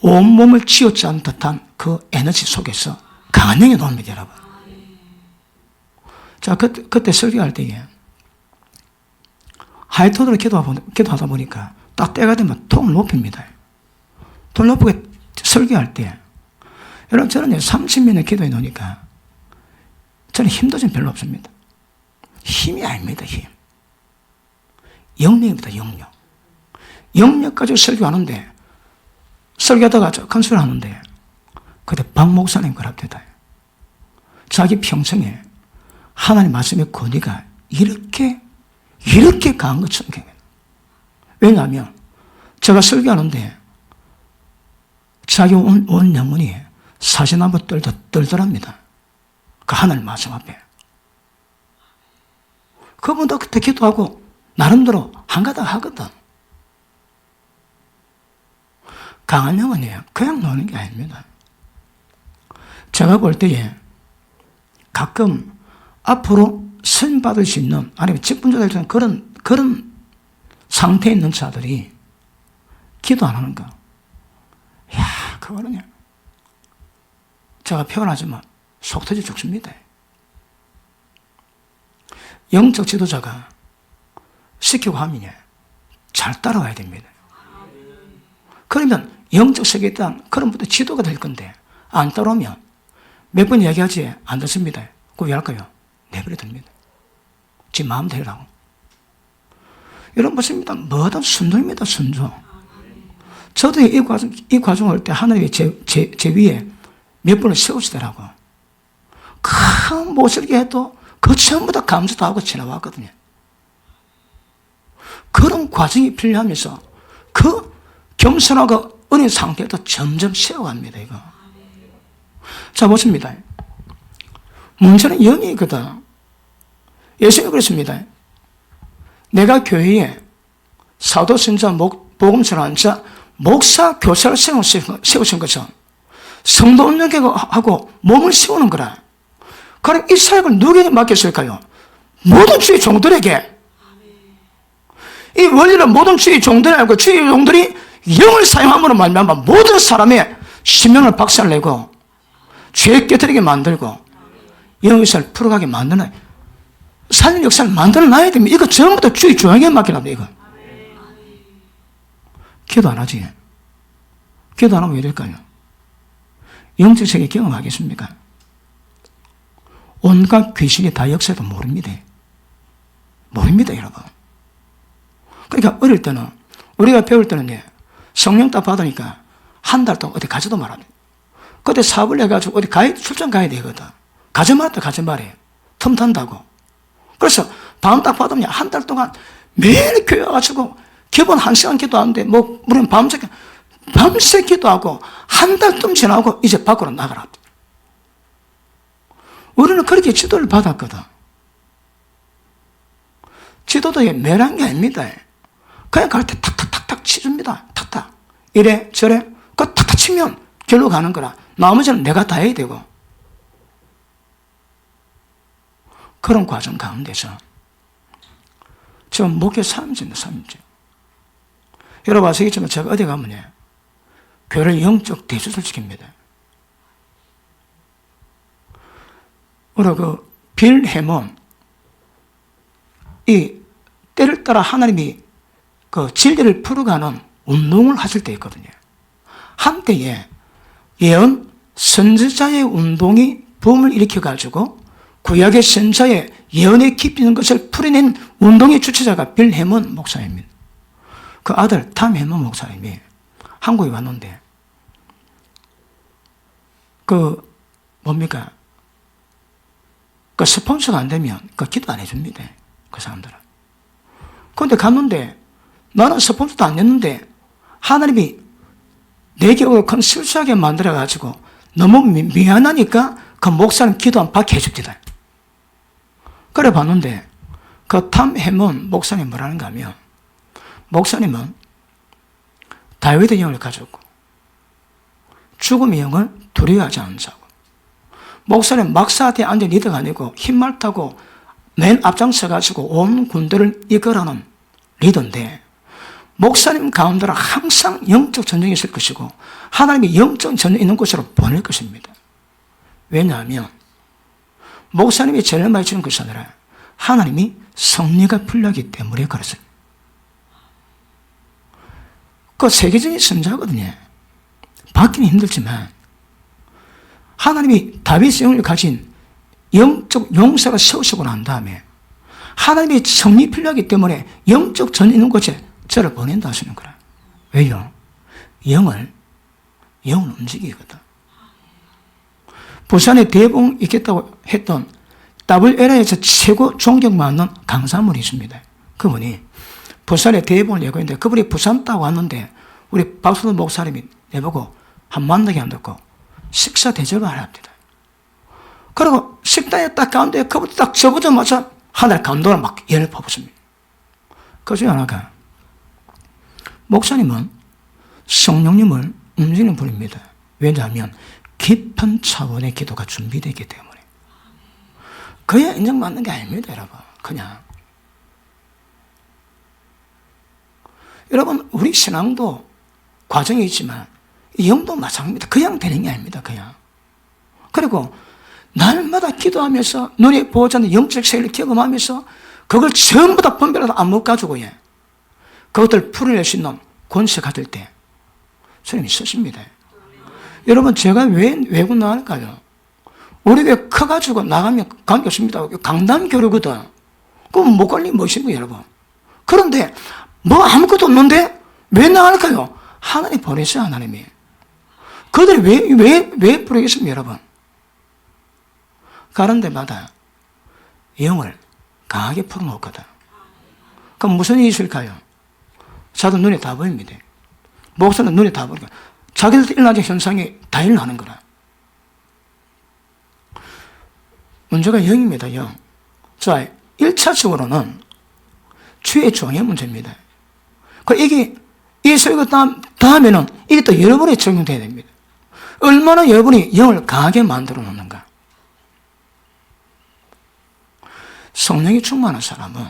온몸을 쥐어짜는 듯한 그 에너지 속에서 강한 영이 나옵니다, 여러분. 자, 그때 설교할 때에 하이톤으로 기도하다 보니까 딱 때가 되면 톤을 높입니다. 톤을 높게 설교할 때 여러분 저는 30년을 기도해 놓으니까 저는 힘도 좀 별로 없습니다. 힘이 아닙니다. 힘. 영역입니다. 영역 가지고 설교하는데 설교하다가 큰 소리 하는데 그때 박 목사님 그럽니다. 자기 평생에 하나님 말씀의 권위가 이렇게 강한 것처럼 생겨요. 왜냐하면 제가 설교하는데 자기 온 영혼이 사신 한번 떨더랍니다. 그 하나님 말씀 앞에. 그분도 그때 기도하고 나름대로 한가닥 하거든. 강한 영혼이에요. 그냥 노는 게 아닙니다. 제가 볼 때에 가끔 앞으로 선 받을 수 있는 아니면 직분자들 중에 그런 상태에 있는 자들이 기도 안 하는 거. 야, 그거는요. 제가 표현하지만 속 터져 죽습니다. 영적 지도자가 시키고 하면 잘 따라가야 됩니다. 그러면 영적 세계에 대한 그런 분들 지도가 될 건데 안 따라오면 몇 번 얘기하지 안 듣습니다. 그거 왜 할까요? 내버려 둡니다. 지 마음대로 하고. 여러분 보십니다. 뭐든 순종입니다. 순종. 저도 이 과정 올 때 하나님이 제 위에 몇 번을 세우시더라고. 큰 못설게 해도 그 전부 다 감수도 하고 지나왔거든요. 그런 과정이 필요하면서 그 겸손하고 어린 상태도 점점 세워갑니다. 이거. 자, 보십니다. 문제는 영이거든. 예수님이 그랬습니다. 내가 교회에 사도, 선자, 복음서를 한 자, 목사, 교사를 세우신 것은 성도 운영하고 몸을 세우는 거라. 그럼 이 사역을 누구에게 맡겼을까요? 모든 주의 종들에게. 이 원리는 모든 주의 종들이 알고 주의 종들이 영을 사용함으로 말미암아 모든 사람의 심령을 박살내고 죄에 깨뜨리게 만들고 영의사를 풀어가게 만드는 살린 역사를 만들어놔야 됩니다. 이거 전부 다 주의 종에게 맡기랍니다. 이거. 기도 안 하지. 기도 안 하면 왜 될까요? 영적 세계 경험하겠습니까? 온갖 귀신이 다 역사도 모릅니다. 여러분. 그러니까 어릴 때는 우리가 배울 때는 성령 딱 받으니까 한 달 동안 어디 가지도 말합니다. 그때 사업을 해가지고 어디 출장 가야 되거든. 가지 말았다 가지 말해. 틈 탄다고. 그래서 방 딱 받으면 한 달 동안 매일 교회 와가지고 기본 1시간 기도하는데 뭐 우리는 밤새 기도하고 한 달쯤 지나고 이제 밖으로 나가라. 우리는 그렇게 지도를 받았거든. 지도도 매란 게 아닙니다. 그냥 갈 때 탁탁탁탁 치줍니다. 탁탁. 이래 저래 그 탁탁 치면 결로 가는 거라. 나머지는 내가 다 해야 되고. 그런 과정 가운데서 지금 목회 3주입니다. 여러분 아시겠지만 제가 어디 가면요 교회를 영적 대주를 시킵니다. 우리 빌 해몬 이 때를 따라 하나님이 진리를 풀어가는 운동을 하실 때 있거든요. 한때에 예언 선지자의 운동이 붐을 일으켜가지고 구약의 선지자의 예언에 깊이 있는 것을 풀어낸 운동의 주체자가 빌 해몬 목사입니다. 그 아들 탐 해몬 목사님이 한국에 왔는데 뭡니까? 스폰서가 안 되면 기도 안 해줍니다. 그 사람들은. 그런데 갔는데 나는 스폰서도 안 냈는데 하나님이 내 기억을 큰 실수하게 만들어가지고 너무 미안하니까 그 목사님 기도 안 받게 해줍니다. 그래 봤는데 그 탐 해몬 목사님 뭐라는가 하면 목사님은 다윗의 영을 가졌고 죽음의 영을 두려워하지 않는 자고 목사님 막사한테 앉은 리더가 아니고 흰말 타고 맨 앞장서가지고 온 군대를 이끌어가는 리더인데 목사님 가운데는 항상 영적 전쟁이 있을 것이고 하나님이 영적 전쟁이 있는 곳으로 보낼 것입니다. 왜냐하면 목사님이 제일 많이 주는 것이 아니라 하나님이 성리가 풀려기 때문에 그렇습니다. 그 세계적인 선자거든요. 받기는 힘들지만 하나님이 다윗의 영을 가진 영적 용사가 세우시고 난 다음에 하나님의 성리 필요하기 때문에 영적 전 있는 곳에 저를 보낸다 하시는 거라. 왜요? 영을 움직이거든. 부산에 대봉 있겠다고 했던 WLA에서 최고 존경받는 강사물이 있습니다. 그분이 부산에 대봉을 예고했는데 그분이 부산 따고 왔는데 우리 박수도 목사님이 내보고 한 만나게 안 듣고 식사 대접을 하랍니다. 그리고 식당에 딱 가운데 그분이 딱 접어자마자 하늘 감동을 막 열을 퍼붓습니다. 그 중에 하나가 목사님은 성령님을 움직이는 분입니다. 왜냐하면 깊은 차원의 기도가 준비되어 있기 때문에. 그야 인정받는 게 아닙니다, 여러분. 그냥. 여러분, 우리 신앙도 과정이 있지만 영도 마찬가지입니다. 그냥 되는 게 아닙니다, 그냥. 그리고 날마다 기도하면서 눈에 보지 않는 영적 세계를 경험하면서 그걸 전부 다 분별해서 안 가지고 그것들 풀어낼 수 있는 권세 가질 때 선생님이 쓰십니다. 여러분 제가 왜 외국 나갈까요? 우리 교회 커가지고 나가면 관계없습니다. 강남교류거든. 그럼 못 걸리면 멋있는 거예요, 여러분. 그런데 뭐 아무것도 없는데 왜 나갈까요? 하나님 보내세요, 하나님이. 그들이 왜 부르겠습니까, 여러분? 가는 데마다 영을 강하게 풀어놓거든. 그럼 무슨 일이 있을까요? 자도 눈에 다 보입니다. 목사는 눈에 다 보니까 자기들 일어나는 현상이 다 일어나는 거라. 문제가 영입니다, 영. 자, 1차적으로는 주의 종의 문제입니다. 이게, 이 소리가 다음에는 이게 또 여러분에 적용돼야 됩니다. 얼마나 여러분이 영을 강하게 만들어 놓는가. 성령이 충만한 사람은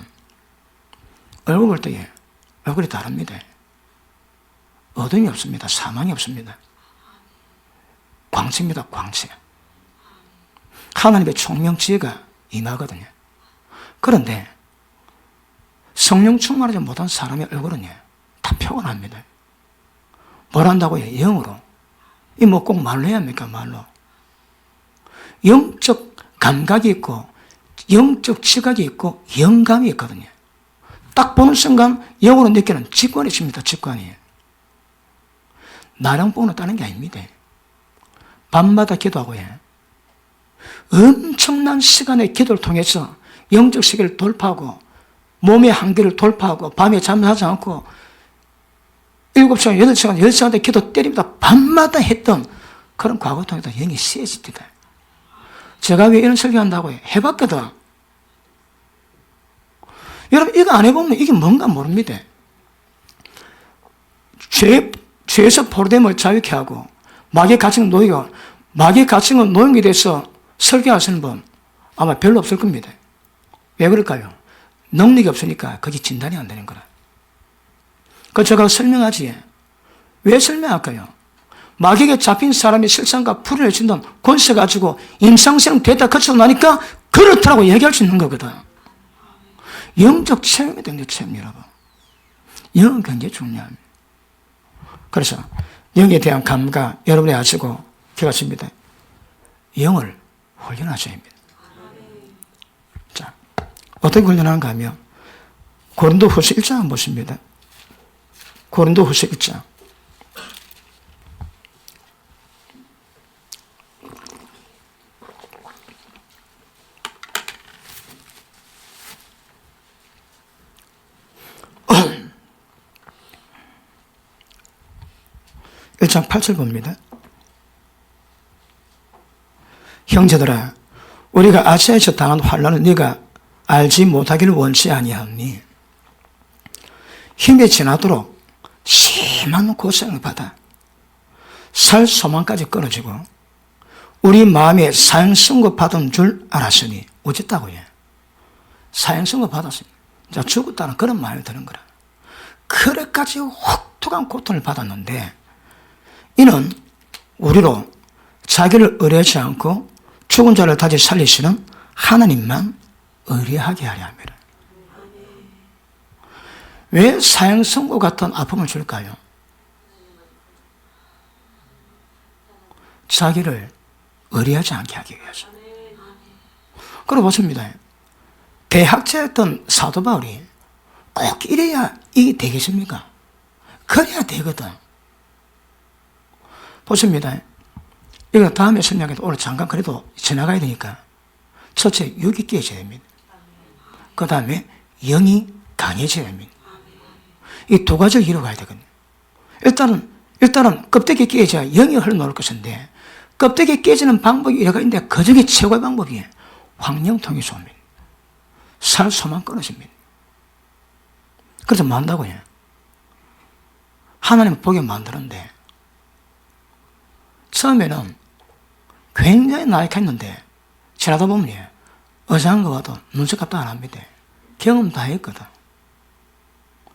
얼굴 볼 때에 얼굴이 다릅니다. 어둠이 없습니다. 사망이 없습니다. 광채입니다. 광채. 하나님의 총명지혜가 임하거든요. 그런데 성령 충만하지 못한 사람의 얼굴은 다 표가 납니다. 뭘 한다고요? 영으로. 이 뭐 꼭 말로 해야 합니까? 말로. 영적 감각이 있고 영적 지각이 있고 영감이 있거든요. 딱 보는 순간 영으로 느끼는 직관이 있습니다. 직관이. 나랑 보는 다는 게 아닙니다. 밤마다 기도하고 엄청난 시간의 기도를 통해서 영적 세계를 돌파하고 몸의 한계를 돌파하고 밤에 잠자지 않고 7시간, 8시간, 10시간대 기도 때립니다. 밤마다 했던 그런 과거통에도 영이 세집니다. 제가 왜 이런 설교한다고 해봤거든. 여러분 이거 안 해보면 이게 뭔가 모릅니다. 죄에서 포로됨을 자유케 하고 마귀의 가치는 노예가 마귀의 가치는 노예에 대해서 설교하시는 분 아마 별로 없을 겁니다. 왜 그럴까요? 능력이 없으니까 거기 진단이 안 되는 거라. 그 제가 설명하지. 왜 설명할까요? 마귀에게 잡힌 사람이 실상과 풀을 해준다는 권세 가지고 임상시험 데이터 거치고 나니까 그렇더라고 얘기할 수 있는 거거든. 영적 체험이 되는 게 체험, 여러분. 영은 굉장히 중요합니다. 그래서 영에 대한 감각 여러분이 아시고 기억하십니다. 영을 훈련하셔야 합니다. 자, 어떻게 훈련하는가 하면 고린도후서 1장 한번 보십니다. 고린도후서 1장. (1장 8절) 봅니다. 형제들아, 우리가 아시아에서 당한 환난을 네가 알지 못하기를 원치 아니하니 힘이 지나도록 심한 고생을 받아 살 소망까지 끊어지고 우리 마음에 사형선고 받은 줄 알았으니 어쨌다고 해. 사형선고 받았으니 자 죽었다는 그런 마음이 드는 거라. 그래까지 혹독한 고통을 받았는데 이는 우리로 자기를 의뢰하지 않고 죽은 자를 다시 살리시는 하나님만 의뢰하게 하려 합니다. 왜 사형선고 같은 아픔을 줄까요? 자기를 의뢰하지 않게 하기 위해서. 그러고 보십니다. 대학자였던 사도 바울이 꼭 이래야 이게 되겠습니까? 그래야 되거든. 보십니다. 이거 다음에 설명해도 오늘 잠깐 그래도 지나가야 되니까 첫째 육이 깨져야 됩니다. 그 다음에 영이 강해져야 됩니다. 이 두 가지를 이루어가야 되거든요. 일단은 껍데기 깨져야 영이 흘러나올 것인데 껍데기 깨지는 방법이 여러 가지인데 그 중에 최고의 방법이 황령통이 쏩니다. 살 소망 끊어집니다. 그래서 뭐 한다고 해요? 하나님 보게 만드는데 처음에는 굉장히 나약했는데 지나다 보면 의사한 거 봐도 눈썹값도 안 합니다. 경험 다 했거든.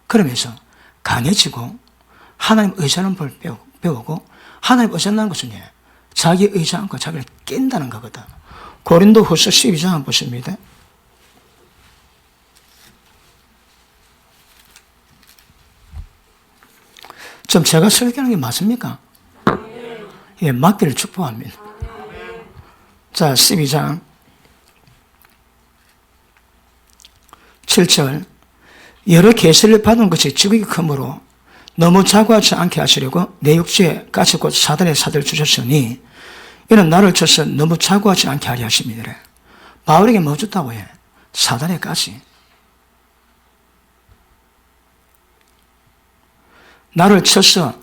그러면서 강해지고 하나님 의지하는 법 배우고 하나님 의지한다는 것은 자기 의지 않고 자기를 깬다는 거거든. 고린도후서 12장 한번 보십니다. 좀 제가 설교하는 게 맞습니까? 예, 맞기를 축복합니다. 자, 12장 7절. 여러 계시를 받은 것이 지극히 크므로 너무 자고하지 않게 하시려고 내 육체에 가시 곧 사단의 사대를 주셨으니 이는 나를 쳐서 너무 자고하지 않게 하려 하십니다. 바울에게 뭐 줬다고 해? 사단의 가시. 나를 쳐서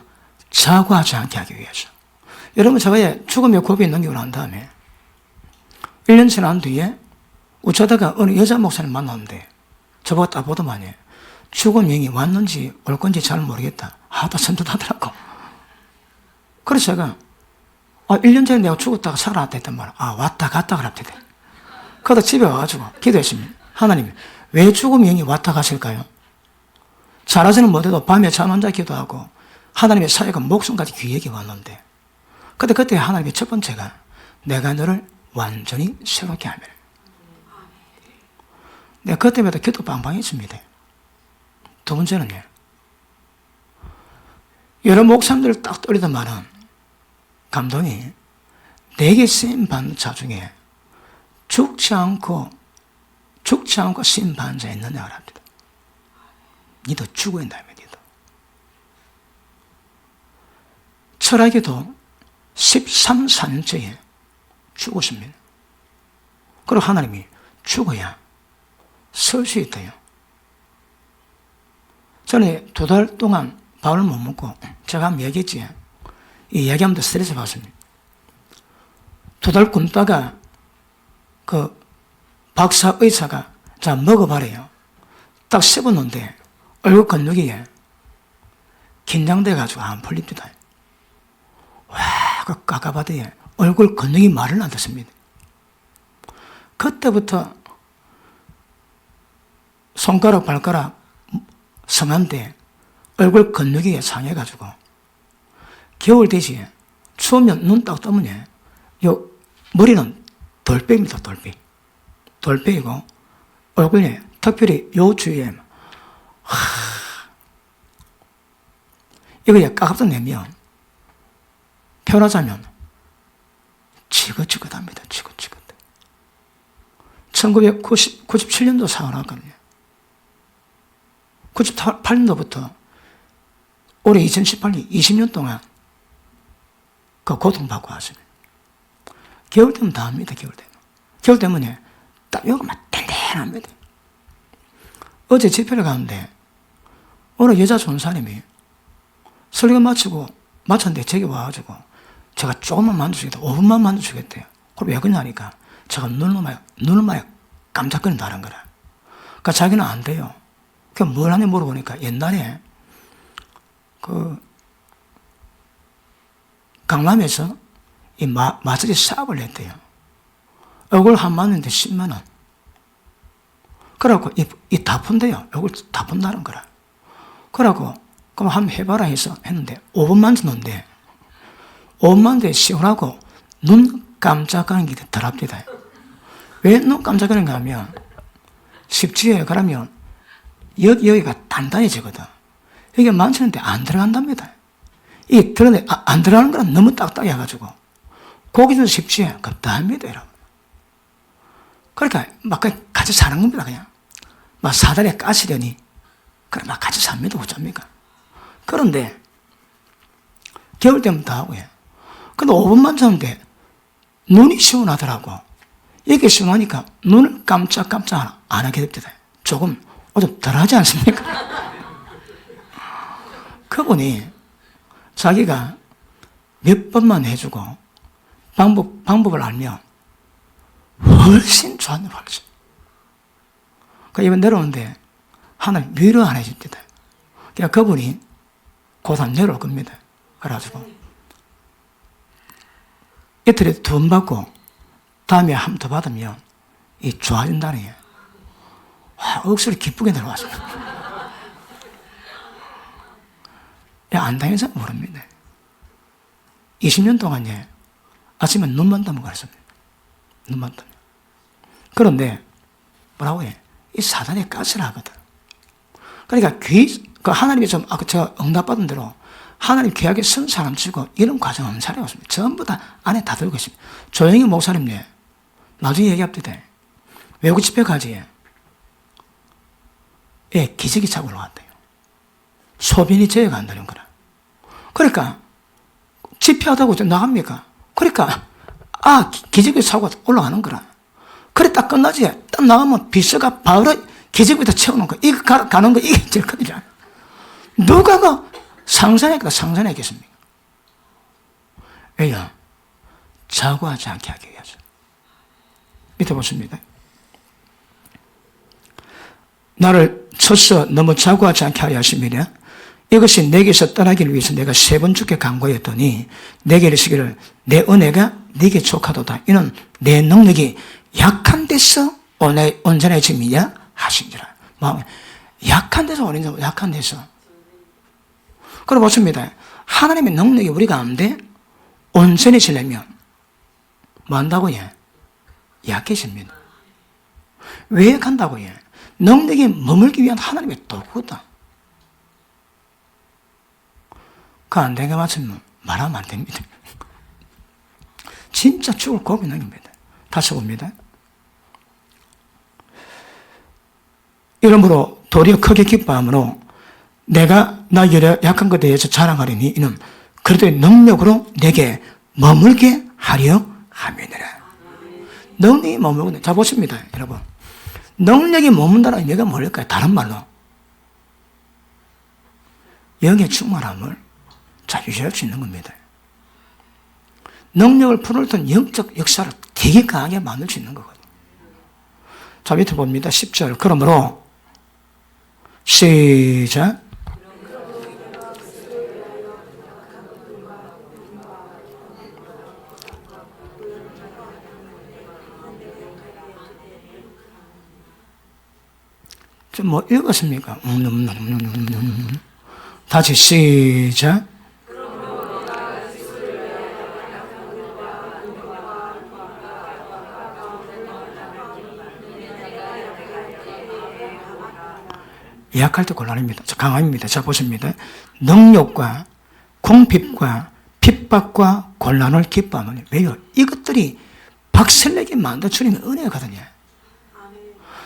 자고하지 않게 하기 위해서. 여러분, 제가 죽음의 고비에 넘기고 난 다음에 1년 지난 뒤에 어쩌다가 어느 여자 목사님 만났는데 저보고 딱 보더만요. 죽은 영이 왔는지 올 건지 잘 모르겠다. 다 선뜻하더라고. 그래서 제가 1년 전에 내가 죽었다가 살아났다 했단 말이야. 왔다 갔다 그랬대. 그러다 집에 와가지고 기도했습니다. 하나님, 왜 죽음 영이 왔다 가실까요? 잘하지는 못해도 밤에 잠 안 자 기도하고 하나님의 사역은 목숨까지 귀하게 왔는데 그때 하나님의 첫 번째가 내가 너를 완전히 새롭게 하면 내가 그때마다 기도 빵빵했습니다. 두 번째는요. 여러 목사님들 딱 떠리더만은 감독이 내게 쓰임받는 자 중에 죽지 않고 쓰임받는 자 있느냐 합니다. 니도 죽어야 한다며 니도. 철학에도 13, 14년째에 죽었습니다. 그리고 하나님이 죽어야 설 수 있대요. 저는 2달 동안 밥을 못 먹고, 제가 한번 얘기했지. 이 얘기하면 스트레스 받습니다. 2달 굶다가 그 박사 의사가 자 먹어봐래요. 딱 씹었는데 얼굴 근육이 긴장돼가지고 안 풀립니다. 와, 그 까까바드에 얼굴 근육이 말을 안 듣습니다. 그때부터 손가락, 발가락 성한데 얼굴 근육이 상해가지고 겨울 대신 추우면 눈 딱 뜨면 요 머리는 돌빼입니다. 돌빼이고 얼굴에 특별히 요 주위에 이거 까갑도 내면 표현하자면 지긋지긋합니다. 지긋지긋. 1997년도 사원학거든요. 98년도부터 올해 2018년 20년 동안 그 고통받고 왔습니다. 겨울 되면 다 합니다. 겨울 때문에 딱 요거 막 땡땡합니다. 어제 집회를 가는데 어느 여자 좋은 사람이 설교 마쳤는데 제게 와가지고 제가 조금만 만져주겠다. 5분만 만져주겠대요. 그럼 왜 그러냐니까 제가 눈을 막 깜짝거린다는 거라. 그러니까 자기는 안 돼요. 그 뭘 하냐 물어보니까 옛날에 그 강남에서 이 마사지 사업을 했대요. 얼굴 한 맞는데 10만 원. 그래갖고 이 다 푼대요. 얼굴 다 푼다는 거라. 그래갖고 그럼 한번 해봐라 해서 했는데 5분 만졌는데 5분 만졌는데 시원하고 눈 깜짝하는 게 더랍니다. 왜 눈 깜짝하는가 하면 십지에 그러면 여기가 단단해지거든. 이게 만지는데 안 들어간답니다. 이게 안 들어가는 거랑 너무 딱딱해 가지고 고기도 십지에 겁답니다, 여러분. 그러니까 막 같이 사는 겁니다, 그냥. 막 사다리에 까시려니 그래 막 같이 삽니다, 어쩝니까? 그런데 겨울 되면 다 하고요. 근데 5분만 자는데 눈이 시원하더라고. 이게 시원하니까 눈을 깜짝깜짝 안 하게 됩니다. 조금 덜 하지 않습니까? 그분이 자기가 몇 번만 해주고 방법을 알면 훨씬 좋아하는 훨씬. 그 이번 내려오는데 하나님 위로 안 해줍니다. 그러니까 그분이 고3 내려올 겁니다. 그래가지고 이틀에 2번 받고 다음에 한 번 더 받으면 이 좋아진다는 게 와, 억수로 기쁘게 내려왔습니다. 안 당해서 모릅니다. 20년 동안 아침에 눈만 뜨면 그랬습니다. 눈만 뜨면. 그런데 뭐라고 해? 이 사단의 가스를 하거든. 그러니까 하나님이 제가 응답받은 대로 하나님 계약에 선 사람 치고 이런 과정 없는 사람이 없습니다. 전부 다 안에 다 들고 있습니다. 조용히 목사님, 나중에 얘기합니다. 외국 집회 가지. 기저귀 차고 올라왔대요. 소변이 제어가 안 되는 거라. 그러니까, 집회하다고 나갑니까? 그러니까, 기저귀 차고 올라가는 거라. 그래, 딱 끝나지. 딱 나가면 비서가 바로 기저귀에다 채우는 거. 이거 가는 거, 이게 제일 큰일이야. 누가 상상했겠습니까? 왜요? 자고하지 않게 하기 위해서. 밑에 보십니다. 나를 쳐서 너무 자고하지 않게 하려 하심이냐? 이것이 내게서 떠나기를 위해서 내가 3번 주께 간구했더니 내게 이르시기를 내 은혜가 네게 족하도다. 이는 내 능력이 약한 데서 온전해짐이냐 하신지라. 약한 데서 온전해짐, 약한 데서. 그럼 보십니다. 하나님의 능력이 우리가 안 돼? 온전해지려면 뭐 한다고요? 약해집니다. 왜 약한다고요? 능력이 머물기 위한 하나님의 도구다. 그 안 되게 맞으면 말하면 안 됩니다. 진짜 죽을 고민한 겁니다. 다시 봅니다. 이러므로 도리어 크게 기뻐함으로 내가 나 약한 것에 대해서 자랑하리니 이는 그래도 능력으로 내게 머물게 하려 함이니라. 능력이 머물고, 자 보십니다, 여러분. 능력이 머문다는 의미가 뭘까요? 다른 말로. 영의 충만함을 자, 유지할 수 있는 겁니다. 능력을 풀어놓던 영적 역사를 되게 강하게 만들 수 있는 거거든요. 자, 밑에 봅니다. 10절. 그러므로, 시작. 좀 뭐 읽었습니까? 다시 시작. 예약할 때 곤란합니다. 강함입니다. 자, 보십니다. 능력과 궁핍과 핍박과 곤란을 기뻐하노니. 왜요? 이것들이 박살내게 만들어 주는 은혜거든요.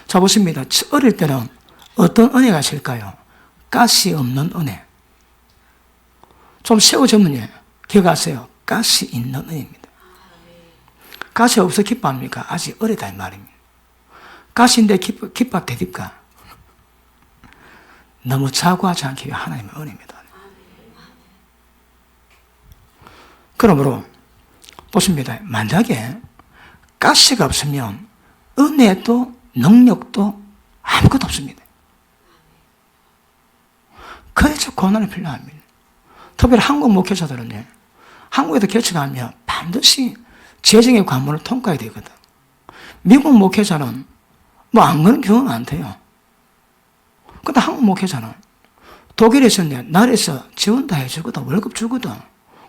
자, 보십니다. 어릴 때는 어떤 은혜가 있을까요? 가시 없는 은혜. 좀 세워지면 기억하세요. 가시 있는 은혜입니다. 가시 없어 기뻐합니까? 아직 어리다 이 말입니다. 가시인데 기뻐 대립까? 너무 자고하지 않기 위해 하나님의 은혜입니다. 그러므로 보십니다. 만약에 가시가 없으면 은혜도 능력도 아무것도 없습니다. 그래서 고난이 필요합니다. 특별히 한국 목회자들은요, 한국에도 개척하면 반드시 재정의 관문을 통과해야 되거든. 미국 목회자는 뭐 안 그런 경우는 안 돼요. 근데 한국 목회자는 독일에서는 나라에서 지원 다 해주거든. 월급 주거든.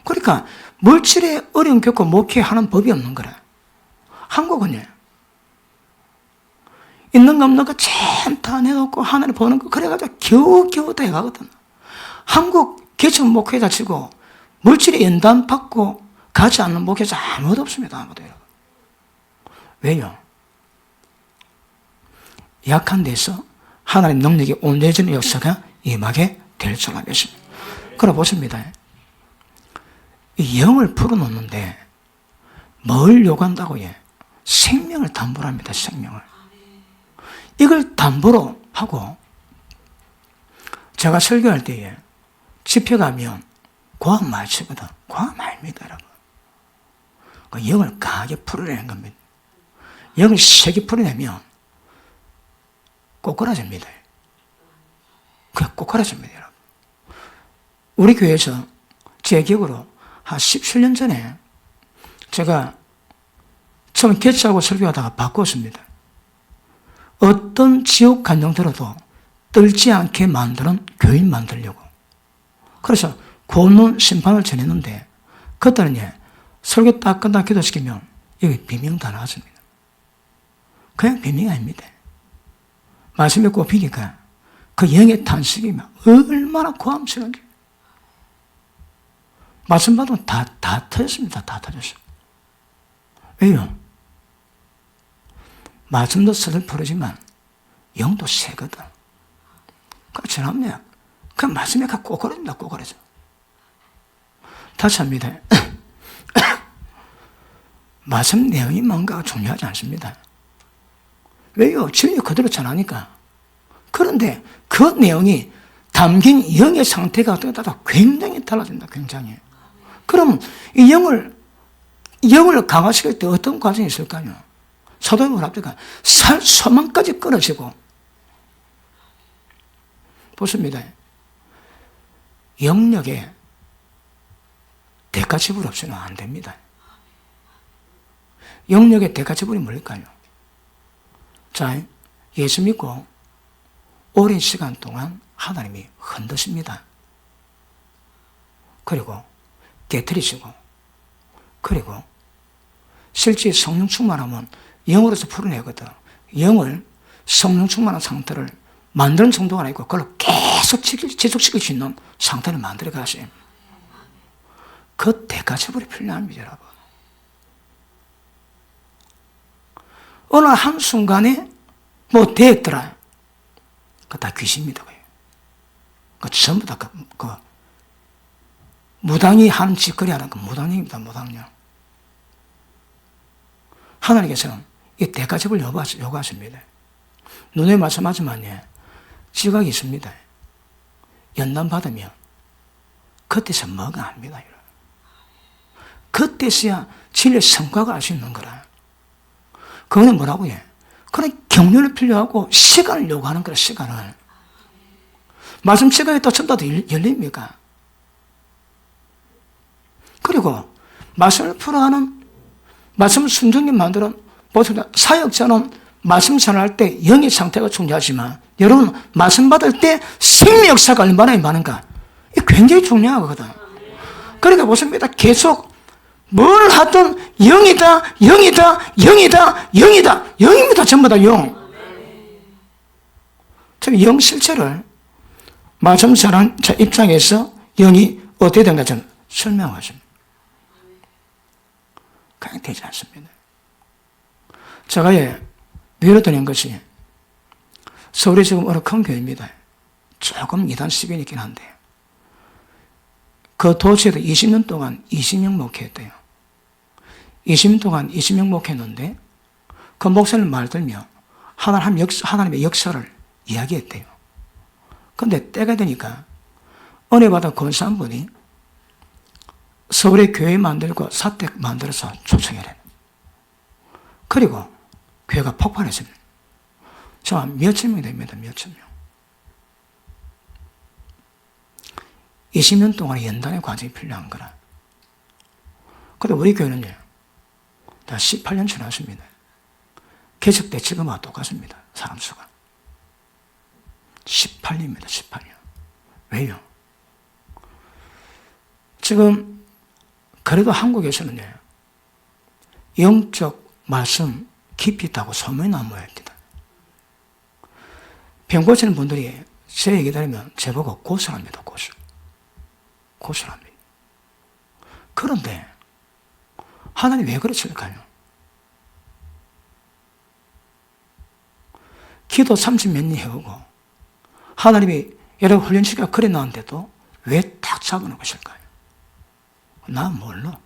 그러니까 물질에 어려움 겪고 목회하는 법이 없는 거라. 한국은요, 있는 거 없는 거 참 다 내놓고 하나님 보는 거 그래가지고 겨우겨우 다 해가거든. 한국 개척 목회자 치고 물질에 연단 받고 가지 않는 목회자 아무도 없습니다. 아무도. 왜요? 약한 데서 하나님 능력이 온전해지는 역사가 임하게 될 줄로 믿습니다. 그럼 보십니다. 이 영을 풀어놓는데 뭘 요구한다고요? 생명을 담보로 합니다. 생명을. 이걸 담보로 하고 제가 설교할 때에 집회 가면 고함 많이 치거든. 고함 많이입니다, 여러분. 그 영을 강하게 풀어내는 겁니다. 영을 세게 풀어내면 꼬꾸라집니다. 그냥 꼬꾸라집니다, 여러분. 우리 교회에서 제 기억으로 한 17년 전에 제가 처음 개척하고 설교하다가 바꿨습니다. 어떤 지옥 간정 들어도 떨지 않게 만드는 교인 만들려고. 그래서 고문 심판을 전했는데 그때는 설교 딱 끝나 기도시키면 여기 비명 다 나왔습니다. 그냥 비명이 아닙니다. 말씀에 꼽히니까 그 영의 탄식이 얼마나 고함스러운지. 말씀 받으면 다 터졌습니다. 다 터졌어요. 왜요? 말씀도 서슬프르지만 영도 세거든. 그렇지 않나요? 그 말씀에 꼬꾸라집니다. 꼬꾸라져. 다시 합니다. 말씀 내용이 뭔가가 중요하지 않습니다. 왜요? 주인이 그대로 전하니까. 그런데 그 내용이 담긴 영의 상태가 따라 굉장히 달라진다. 굉장히. 그럼 이 영을 강화시킬 때 어떤 과정이 있을까요? 사도행을 합니까? 소망까지 끊어지고. 보십니다. 영역에 대가 지불 없이는 안 됩니다. 영역에 대가 지불이 뭘까요? 자, 예수 믿고 오랜 시간 동안 하나님이 흔드십니다. 그리고 깨트리시고, 그리고 실제 성령 충만하면 영으로서 풀어내거든. 영을 성령 충만한 상태를 만드는 정도가 아니고 그걸 계속 지속시킬 수 있는 상태를 만들어 가세요. 그 대가 지불이 필요합니다, 여러분. 어느 한순간에 뭐 됐더라. 그거 다 귀신입니다. 그 전부 다 무당이 하는 짓거리 하는 그 무당입니다, 무당요. 하나님께서는 이 대가집을 요구하십니다. 눈에 말씀하지만 지각이 있습니다. 연단 받으면 그때서 뭐가 합니다. 그때서야 진리의 성과가 알 수 있는 거라. 그거는 뭐라고 해? 그런 경륜이 필요하고 시간을 요구하는 거라, 시간을. 말씀 시간이 또 전부 다 열립니까? 그리고 말씀을 풀어가는, 말씀을 순종히 만드는 보통 사역자는 말씀 전할 때 영의 상태가 중요하지만 여러분 말씀 받을 때 생명 역사가 얼마나 많은가? 이게 굉장히 중요하거든. 그러니까 보십니다. 계속 뭘 하든 영이다, 영이다, 영이다, 영이다, 영입니다. 전부 다 영. 영 실체를 말씀 전하는 자 입장에서 영이 어떻게 된가 좀 설명하십니다. 그냥 되지 않습니다. 제가 위로 드린 것이 서울이 지금 어느 큰 교회입니다. 조금 이단 시변이 있긴 한데 그 도시에도 20년 동안 20명 목회했대요. 20년 동안 20명 목회했는데 그 목사님 말 들면 하나님의 역사를 이야기했대요. 그런데 때가 되니까 은혜 받아 권사한 분이 서울에 교회 만들고 사택 만들어서 초청해라. 그리고 교회가 폭발했습니다. 저 몇천 명이 됩니다. 몇천 명. 20년 동안의 연단의 과정이 필요한 거라. 그런데 우리 교회는요, 다 18년 지났습니다. 개척 때 지금과 똑같습니다. 사람 수가. 18년입니다. 18년. 왜요? 지금 그래도 한국에서는요, 영적 말씀 깊이 있다고 소문이 나무입니다. 병 고치는 분들이 제 얘기 들으면 제보고 고소합니다. 고소합니다. 그런데 하나님 왜 그러실까요? 기도 30몇 년 해오고 하나님이 여러 훈련시키가 그래 나왔는데도 왜 딱 잡아놓은 것일까요? 나 몰라.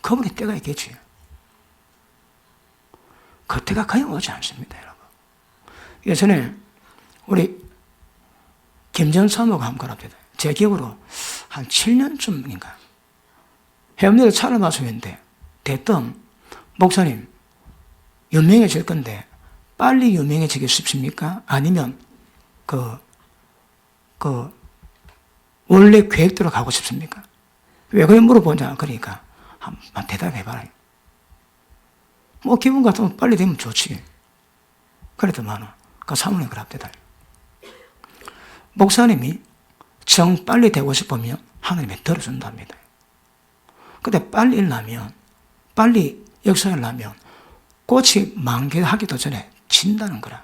그분이 때가 있겠지. 그 때가 그냥 오지 않습니다, 여러분. 예전에 우리 김전 사모가 한번 그럽니다. 제 기억으로 한 7년쯤인가 해운대를 차를 마시는데 대뜸 목사님 유명해질 건데 빨리 유명해지기 싶습니까? 아니면 원래 계획대로 가고 싶습니까? 왜 그래 물어보냐? 그러니까 한번 대답해봐라. 뭐 기분 같으면 빨리 되면 좋지. 그랬더만 그 사모님 그럽대다. 목사님이 정 빨리 되고 싶으면 하나님이 들어준답니다. 근데 빨리 일나면, 빨리 역사를 나면 꽃이 만개하기도 전에 진다는 거라.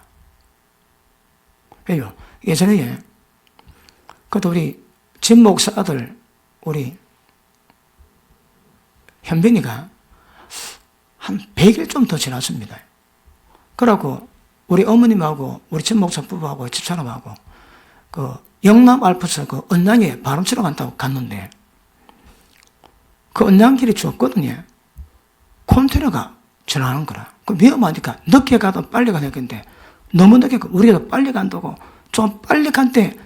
왜요? 예전에 그것도 우리 진 목사 아들 우리 현빈이가 한 100일 좀 더 지났습니다. 그러고 우리 어머님하고 우리 진 목사 부부하고 집사람하고 그 영남 알프스 그 언양에 바람 치러 간다고 갔는데 그 언양길이 좁거든요. 컨테이너가 지나가는 거라. 그 위험하니까 늦게 가도 빨리 가야 되겠는데 너무 늦게 우리가 빨리 간다고 좀 빨리 간 때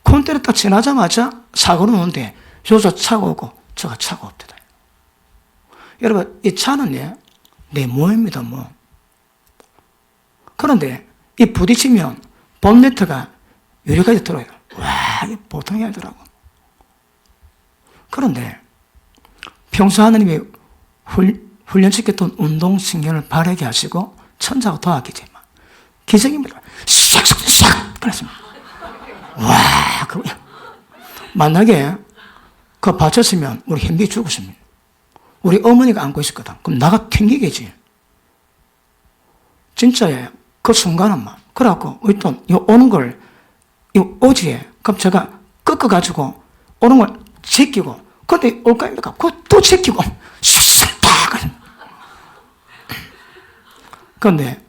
컨테이너 딱 지나자마자 사고로 오는데 여기서 차가 오고 저가 차가 없대다. 여러분 이 차는 내 몸입니다. 뭐. 그런데 이 부딪히면 본네트가 유리까지 들어요. 와, 이게 보통이 아니더라고. 그런데 평소 하나님이 훈련시켰던 운동신경을 바르게 하시고 천사가 도와주겠지만 기적입니다. 싹 그랬습니다. 와, 만약에 그거 받쳤으면 우리 현비 죽었습니다. 우리 어머니가 안고 있었거든. 그럼 나가 튕기겠지. 진짜예요. 그 순간은만. 그래갖고 어떤 오는 걸 이 오지에 그럼 제가 꺾어가지고 오는 걸 제끼고 근데 올 거 아닙니까? 그거 또 제끼고 싹 다. 그런데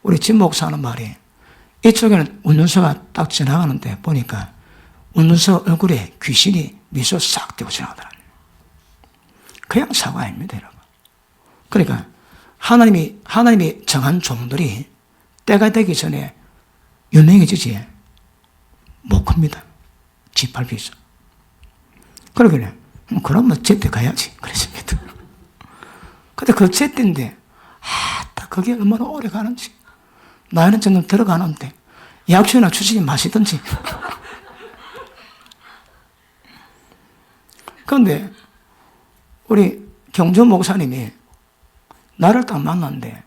우리 진 목사 하는 말이 이쪽에는 운전서가 딱 지나가는데 보니까 운전서 얼굴에 귀신이 미소 싹 띄고 지나가더라고요. 그냥 사고 아닙니다, 여러분. 그러니까 하나님이 정한 종들이 때가 되기 전에 유명해지지 못 큽니다. 짓밟히죠. 그러길래, 그러면 제때 가야지. 그랬습니다. 근데 그 제때인데, 딱 그게 얼마나 오래 가는지. 나이는 점점 들어가는데, 약초나 주시지 마시든지. 그런데, 우리 경주 목사님이 나를 딱 만났는데,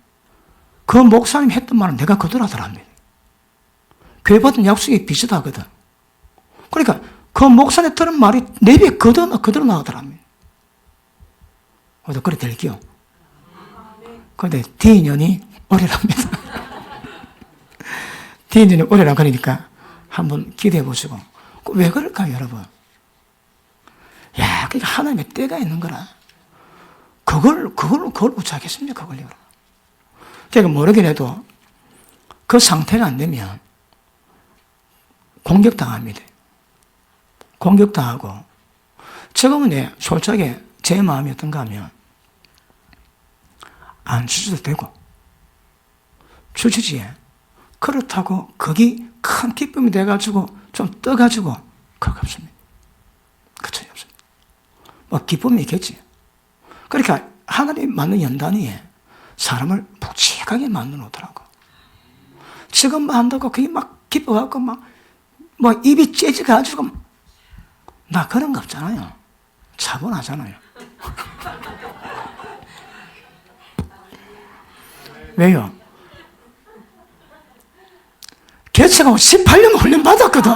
그 목사님 했던 말은 내가 그대로 하더랍니다. 교회 받은 약속이 비슷하거든. 그러니까, 그 목사님 들은 말이 내 입에 그대로 나오더랍니다. 그래서 그래 될게요. 그런데 D년이 오래랍니다. D년이 오래라 그러니까 한번 기대해 보시고. 왜 그럴까요, 여러분? 야, 그러니까 하나님의 때가 있는 거라. 그걸 붙잡겠습니까, 그걸요? 그러니까 모르긴 해도 그 상태가 안 되면 공격당합니다. 공격당하고, 지금은 솔직하게 제 마음이 어떤가 하면, 안 주셔도 되고, 주시지. 그렇다고, 거기 큰 기쁨이 돼가지고, 좀 떠가지고, 그거 없습니다. 그 차이 없습니다. 뭐, 기쁨이 있겠지. 그러니까, 하나님 만든 연단이 사람을 묵직하게 만들어 놓더라고. 지금 한다고 그게 막 기뻐갖고, 뭐, 입이 째져가지고, 나 그런 거 없잖아요. 차분하잖아요. 왜요? 개척하고 18년 훈련 받았거든.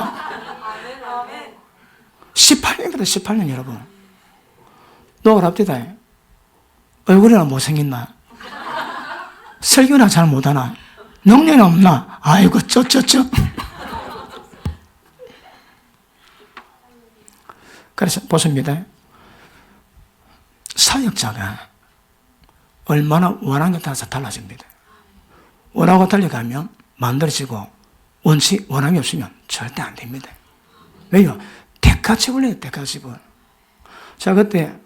18년이거든, 18년 여러분. 노그랍디다. 얼굴이나 못생겼나? 설교나 잘 못하나? 능력이 없나? 아이고, 그래서 보십니다. 사역자가 얼마나 원하는 것 따라서 달라집니다. 원하고 달려가면 만들어지고, 원함이 없으면 절대 안 됩니다. 왜요? 대가집을 해요, 대가집을. 자, 그때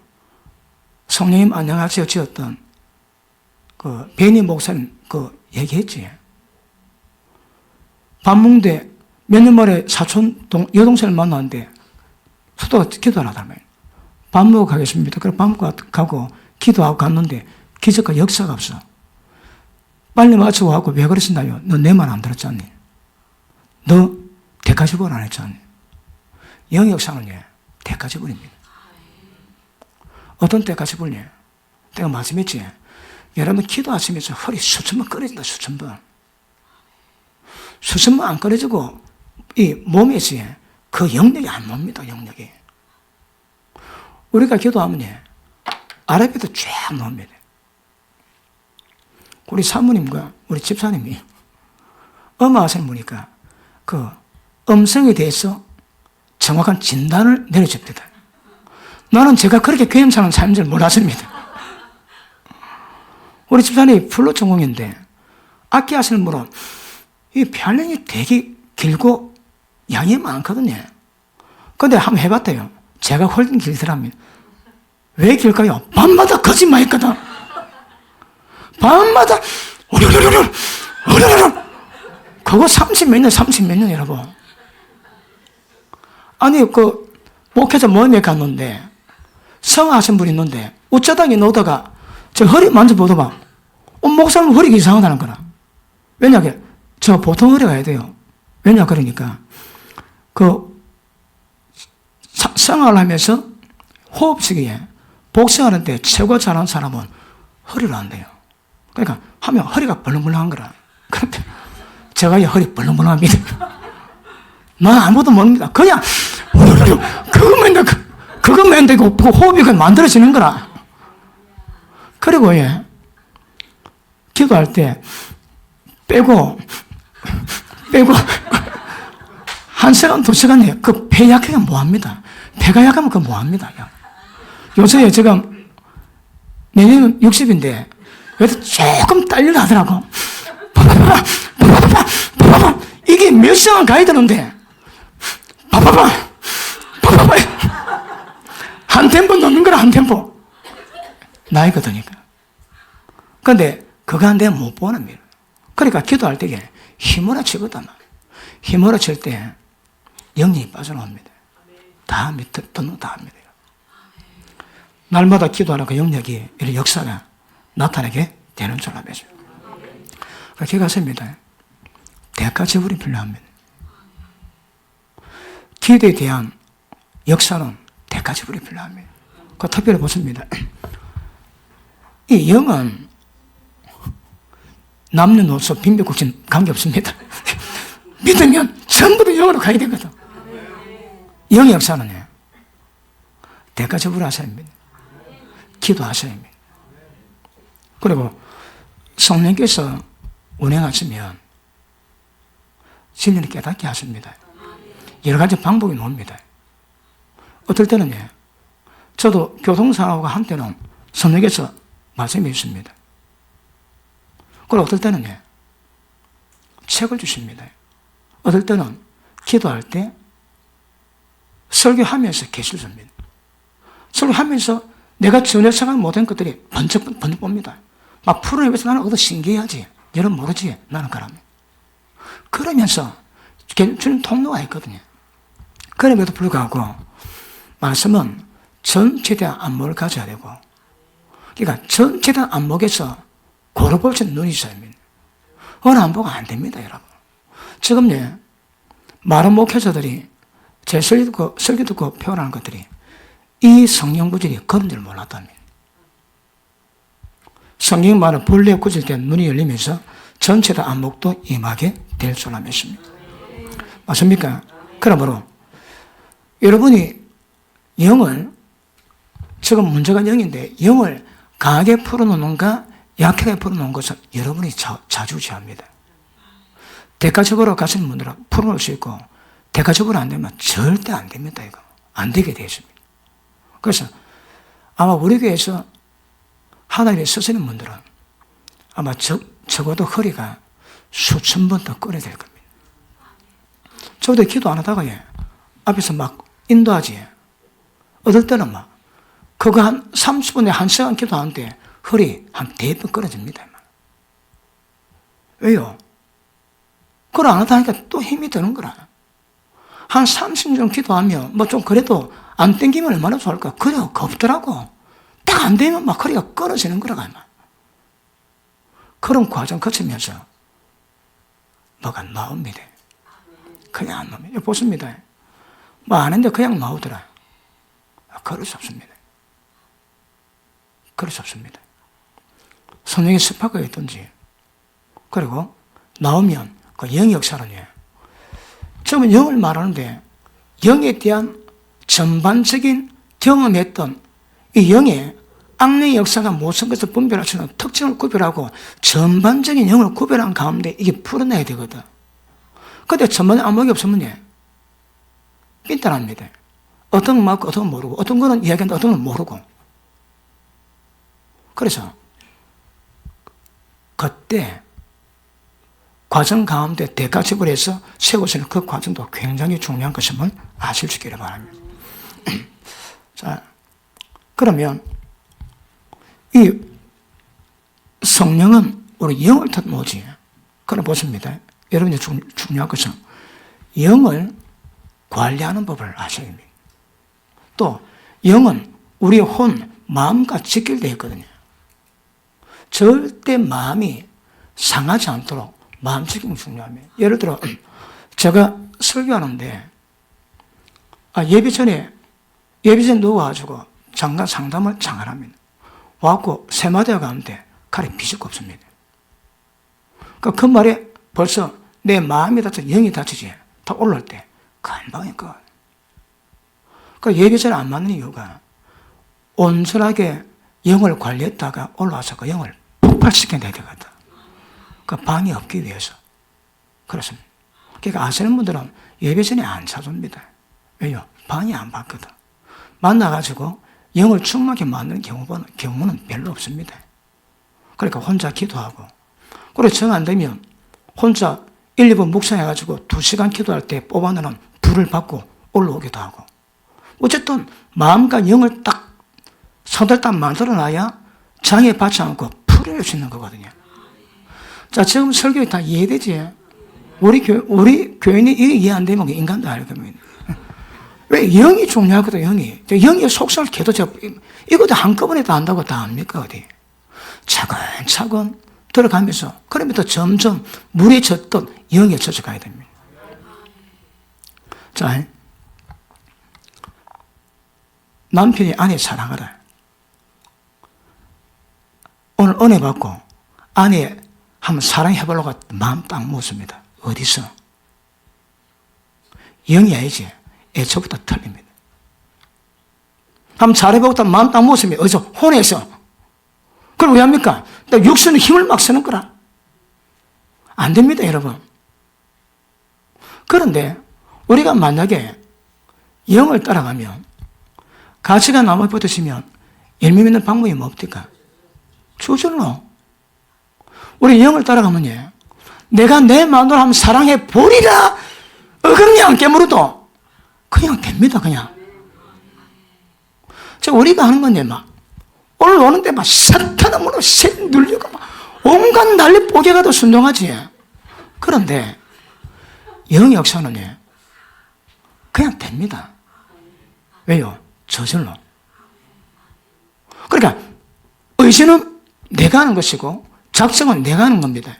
성령님 안녕하세요 지었던 그 베니 목사님 얘기했지. 밤뭉대 몇 년 만에 여동생을 만났는데 수도가 기도를 하다며. 밥 먹으러 가겠습니다. 그래, 밥 먹고 가고, 기도하고 갔는데, 기적과 역사가 없어. 빨리 마치고 하고, 왜 그러신다요? 너 내 말 안 들었잖니? 너 대가지불 안 했잖니? 영역상은 대가지불입니다. 어떤 대가지불이에요? 내가 말씀했지? 여러분, 기도하시면서 허리 수천 번 끊어진다, 수천 번. 수천 번 안 끊어지고, 이 몸에서 그 영역이 안 놉니다, 영역이. 우리가 기도하면 아랫배도 쫙 나옵니다. 우리 사모님과 우리 집사님이 엄마하시는 분이니까 그 음성에 대해서 정확한 진단을 내려줍니다. 나는 제가 그렇게 괜찮은 삶인 줄 몰랐습니다. 우리 집사님이 플루 전공인데 악기 하시는 분은 이 폐활량이 되게 길고 양이 많거든요. 근데 한번 해봤대요. 제가 훨씬 길더랍니다. 왜 길까요? 밤마다 거짓말 했거든. 밤마다 우르르르르 그거 30몇 년 여러분. 아니 그 목회자 모임에 갔는데 성하신 분이 있는데 우짜당에 놓다가 저 허리 만져보더만 목사님 허리가 이상하다는 거라. 왜냐하면 저 보통 허리가 해야 돼요. 왜냐 그러니까 그 생활을 하면서 호흡식이에 복싱하는 때 최고 잘하는 사람은 허리를 안 돼요. 그러니까 하면 허리가 벌렁벌렁한 거라. 그런데 제가 허리 벌렁벌렁합니다. 나 아무도 모릅니다. 그냥 그거면 되고 그 호흡이 만들어지는 거라. 그리고 기도할 때 빼고 한 시간, 두 시간에 그 폐 약하면 뭐합니다. 폐가 약하면 그거 뭐합니다. 요새 지금 내년은 60인데 그래도 조금 딸리려 하더라고. 이게 몇 시간 가야 되는데 한 템포 넣는 거라 한 템포. 나이가 드니까. 근데 그거 안 되면 못 보는 거예요. 그러니까 기도할 때에 힘으로 치거든. 힘으로 칠 때 영역이 빠져나옵니다. 다 밑에 다 합니다. 날마다 기도하는 그 영역이 이런 역사가 나타나게 되는 줄 알아야죠. 기가십니다. 대가 지불이 필요합니다. 기도에 대한 역사는 대가 지불이 필요합니다. 특별히 보십니다. 이 영은 남녀노소 빈부국진 관계없습니다. 믿으면 전부 다 영으로 가야 되거든. 영의 역사는요, 대가 지불하셔야 합니다. 기도하셔야 합니다. 그리고 성령께서 운행하시면 진리를 깨닫게 하십니다. 여러 가지 방법이 나옵니다. 어떨 때는요, 저도 교통사고가 한때는 성령께서 말씀해 주십니다. 그리고 어떨 때는요, 책을 주십니다. 어떨 때는 기도할 때 설교하면서 계시를 줍니다. 설교하면서 내가 전혀 생각 못한 것들이 번쩍 봅니다. 막 풀어내면서 나는 어디 신기하지? 여러분 모르지? 나는 그러면. 그러면서 주는 통로가 있거든요. 그럼에도 불구하고 말씀은 전체대한 안목을 가져야 되고, 그러니까 전체대한 안목에서 고려볼 수 있는 눈이 있어야 합니다. 어느 안목은 안 됩니다, 여러분. 지금요, 많은 목회자들이 제 설교 듣고 표현하는 것들이 이 성령 구절이 그런 줄 몰랐답니다. 성경이 말하는 본래 구절 때 눈이 열리면서 전체의 안목도 임하게 될 줄로 믿습니다. 맞습니까? 그러므로 여러분이 영을, 지금 문제가 영인데 영을 강하게 풀어놓는가 약하게 풀어놓은 것은 여러분이 자주지합니다. 대가적으로 가시는 분들은 풀어놓을 수 있고, 대가적으로 안 되면 절대 안 됩니다. 이거 안 되게 되어 있습니다. 그래서 아마 우리 교회에서 하나님에 쓰시는 분들은 아마 적어도 허리가 수천 번 더 끓어야 될 겁니다. 저도 기도 안 하다가 앞에서 막 인도하지. 어떨 때는 막 그거 한 30분에 1시간 기도하는데 허리 한 4번 끓어집니다. 왜요? 그걸 안 하다니까 또 힘이 드는 거라. 한 30년 기도하면 뭐 좀 그래도 안 땡기면 얼마나 좋을까? 그래요, 겁더라고. 딱 안 되면 막 허리가 끊어지는 거라고. 그런 과정 거치면서 뭐가 나옵니다. 그냥 안 나옵니다. 보십니다. 뭐 안 했는데 그냥 나오더라. 그럴 수 없습니다. 그럴 수 없습니다. 성령의 스파크가 있든지, 그리고 나오면 그 영의 역사는요, 처음에 영을 말하는데 영에 대한 전반적인 경험했던 이 영의 악령의 역사가 모든 것을 분별할 수 있는 특징을 구별하고 전반적인 영을 구별한 가운데 이게 풀어내야 되거든. 근데 전반적인 안목이 없으면 빈탄합니다. 어떤 건 맞고 어떤 건 모르고, 어떤 거는 이야기하는데 어떤 건 모르고. 그래서 그때 과정 가운데 대가집을해서 세우시는 그 과정도 굉장히 중요한 것임을 아실 수 있기를 바랍니다. 자, 그러면 이 성령은 우리 영을 뜻 뭐지? 그럼 보십니다. 여러분이 중요한 것은 영을 관리하는 법을 아셔야 됩니다. 또 영은 우리 혼, 마음과 직결되어 있거든요. 절대 마음이 상하지 않도록 마음 지킴이 중요합니다. 예를 들어 제가 설교하는데 예배 전에 누워가지고 상담을 장관합니다. 와갖고 세 마디가 가는데 칼이 비질 거 없습니다. 그 말에 벌써 내 마음이 다쳐 영이 다치지 다 올라올 때 금방일 거. 그 예배 전에 안 맞는 이유가 온전하게 영을 관리했다가 올라와서 그 영을 폭발시켜내야 되거든. 그 방이 없기 위해서. 그렇습니다. 그러니까 아시는 분들은 예배 전에 안 찾습니다. 왜요? 방이 안 받거든. 만나가지고 영을 충만하게 만드는 경우는 별로 없습니다. 그러니까 혼자 기도하고, 그리고 정 안 되면 혼자 1, 2분 묵상해가지고 2시간 기도할 때 뽑아내는 불을 받고 올라오기도 하고. 어쨌든 마음과 영을 딱 선을 딱 만들어놔야 장애 받지 않고 풀어낼 수 있는 거거든요. 자, 지금 설교에 다 이해되지? 우리 교인이 이해 안 되면 인간도 알 겁니다. 왜? 영이 중요하거든, 영이. 영의 속성을 계속 이것도 한꺼번에 다 안다고 다 압니까, 어디? 차근차근 들어가면서, 그러면서 점점 물에 젖듯 영에 젖어가야 됩니다. 자, 남편이 아내 사랑하라. 오늘 은혜 받고 아내 한번 사랑해보려고 마음 딱 먹습니다. 어디서? 영이 아니지. 애초부터 틀립니다. 한번 잘해보고 마음 딱 먹습니다. 어디서? 혼에서. 그럼 왜 합니까? 육신의 힘을 막 쓰는 거라. 안 됩니다, 여러분. 그런데 우리가 만약에 영을 따라가면 가시가 나무에 붙으시면 열매 맺는 방법이 뭡니까? 저절로. 우리 영을 따라가면요, 내가 내 마음으로 한번 사랑해 보리라 어금니 안 깨물어도 그냥 됩니다, 그냥. 저 우리가 하는 건데 막 올라오는데 막 사탄으로 셋 눌리고 막 온갖 난리 뽀개 가도 순종하지. 그런데 영의 역사는요, 그냥 됩니다. 왜요? 저절로. 그러니까 의지는 내가 하는 것이고 작정은 내가 하는 겁니다.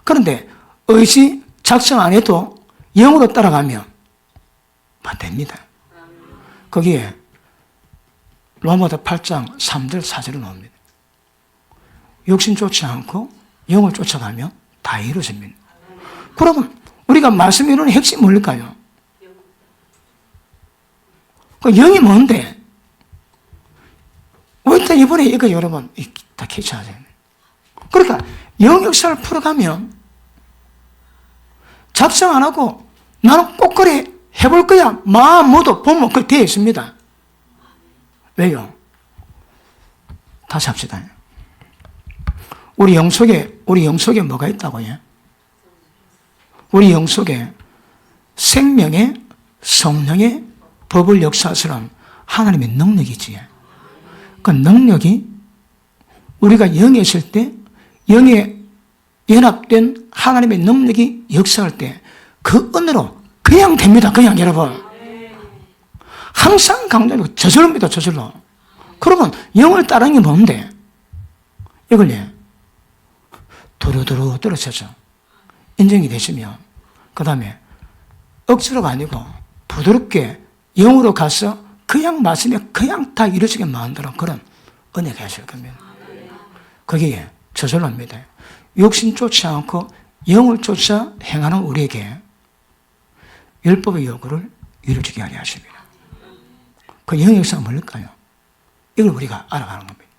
그런데 의지, 작정 안 해도 영으로 따라가면 됩니다. 거기에 로마서 8장 3절 4절을 나옵니다. 욕심 쫓지 않고 영을 쫓아가면 다 이루어집니다. 그러면 우리가 말씀 이루는 핵심이 뭘까요? 그 영이 뭔데? 일단 이번에 이거 여러분 다 캐치하세요. 그러니까 영 역사를 풀어가면 작성 안 하고 나는 꼭 그래 해볼 거야 마음 모두 보면 그게 되어 있습니다. 왜요? 다시 합시다. 우리 영 속에 뭐가 있다고요? 우리 영 속에 생명의 성령의 법을 역사하시는 하나님의 능력이지. 그 능력이 우리가 영에 있을 때 영에 연합된 하나님의 능력이 역사할 때 그 은혜로 그냥 됩니다. 그냥 여러분. 항상 강조하고 저절로입니다. 저절로. 그러면 영을 따르는 게 뭔데? 이걸 두루두루 떨어져서 인정이 되시면 그 다음에 억지로가 아니고 부드럽게 영으로 가서 그냥 말씀에 그냥 다 이루어지게 만드는 그런 은혜가 하실 겁니다. 거기에 저절로 합니다. 욕심 쫓지 않고 영을 쫓아 행하는 우리에게 율법의 요구를 이루어지게 하려 하십니다. 그 영의 역사가 뭘까요? 이걸 우리가 알아가는 겁니다.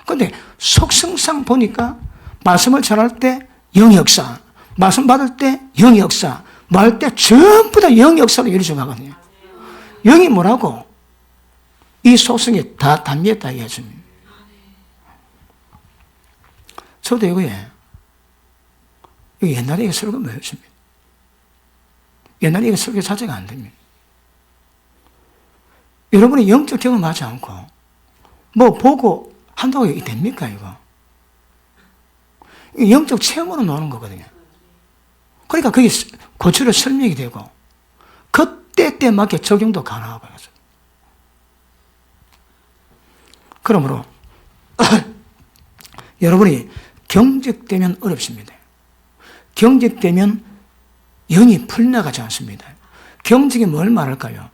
그런데 속성상 보니까 말씀을 전할 때 영의 역사, 말씀 받을 때 영의 역사, 말할 때 전부 다 영의 역사로 이루어져 가거든요. 영이 뭐라고? 이 속성이 다 담겼다 이해했습니다. 저도 이거 옛날에 이거 설교 뭐였습니다. 옛날에 이거 설교 자체가 안 됩니다. 여러분이 영적 경험하지 않고 뭐 보고 한다고 됩니까 이거? 영적 체험으로 나오는 거거든요. 그러니까 그게 고치로 설명이 되고 그때 맞게 적용도 가능하고. 그러므로 여러분이 경직되면 어렵습니다. 경직되면 영이 풀려나가지 않습니다. 경직이 뭘 말할까요?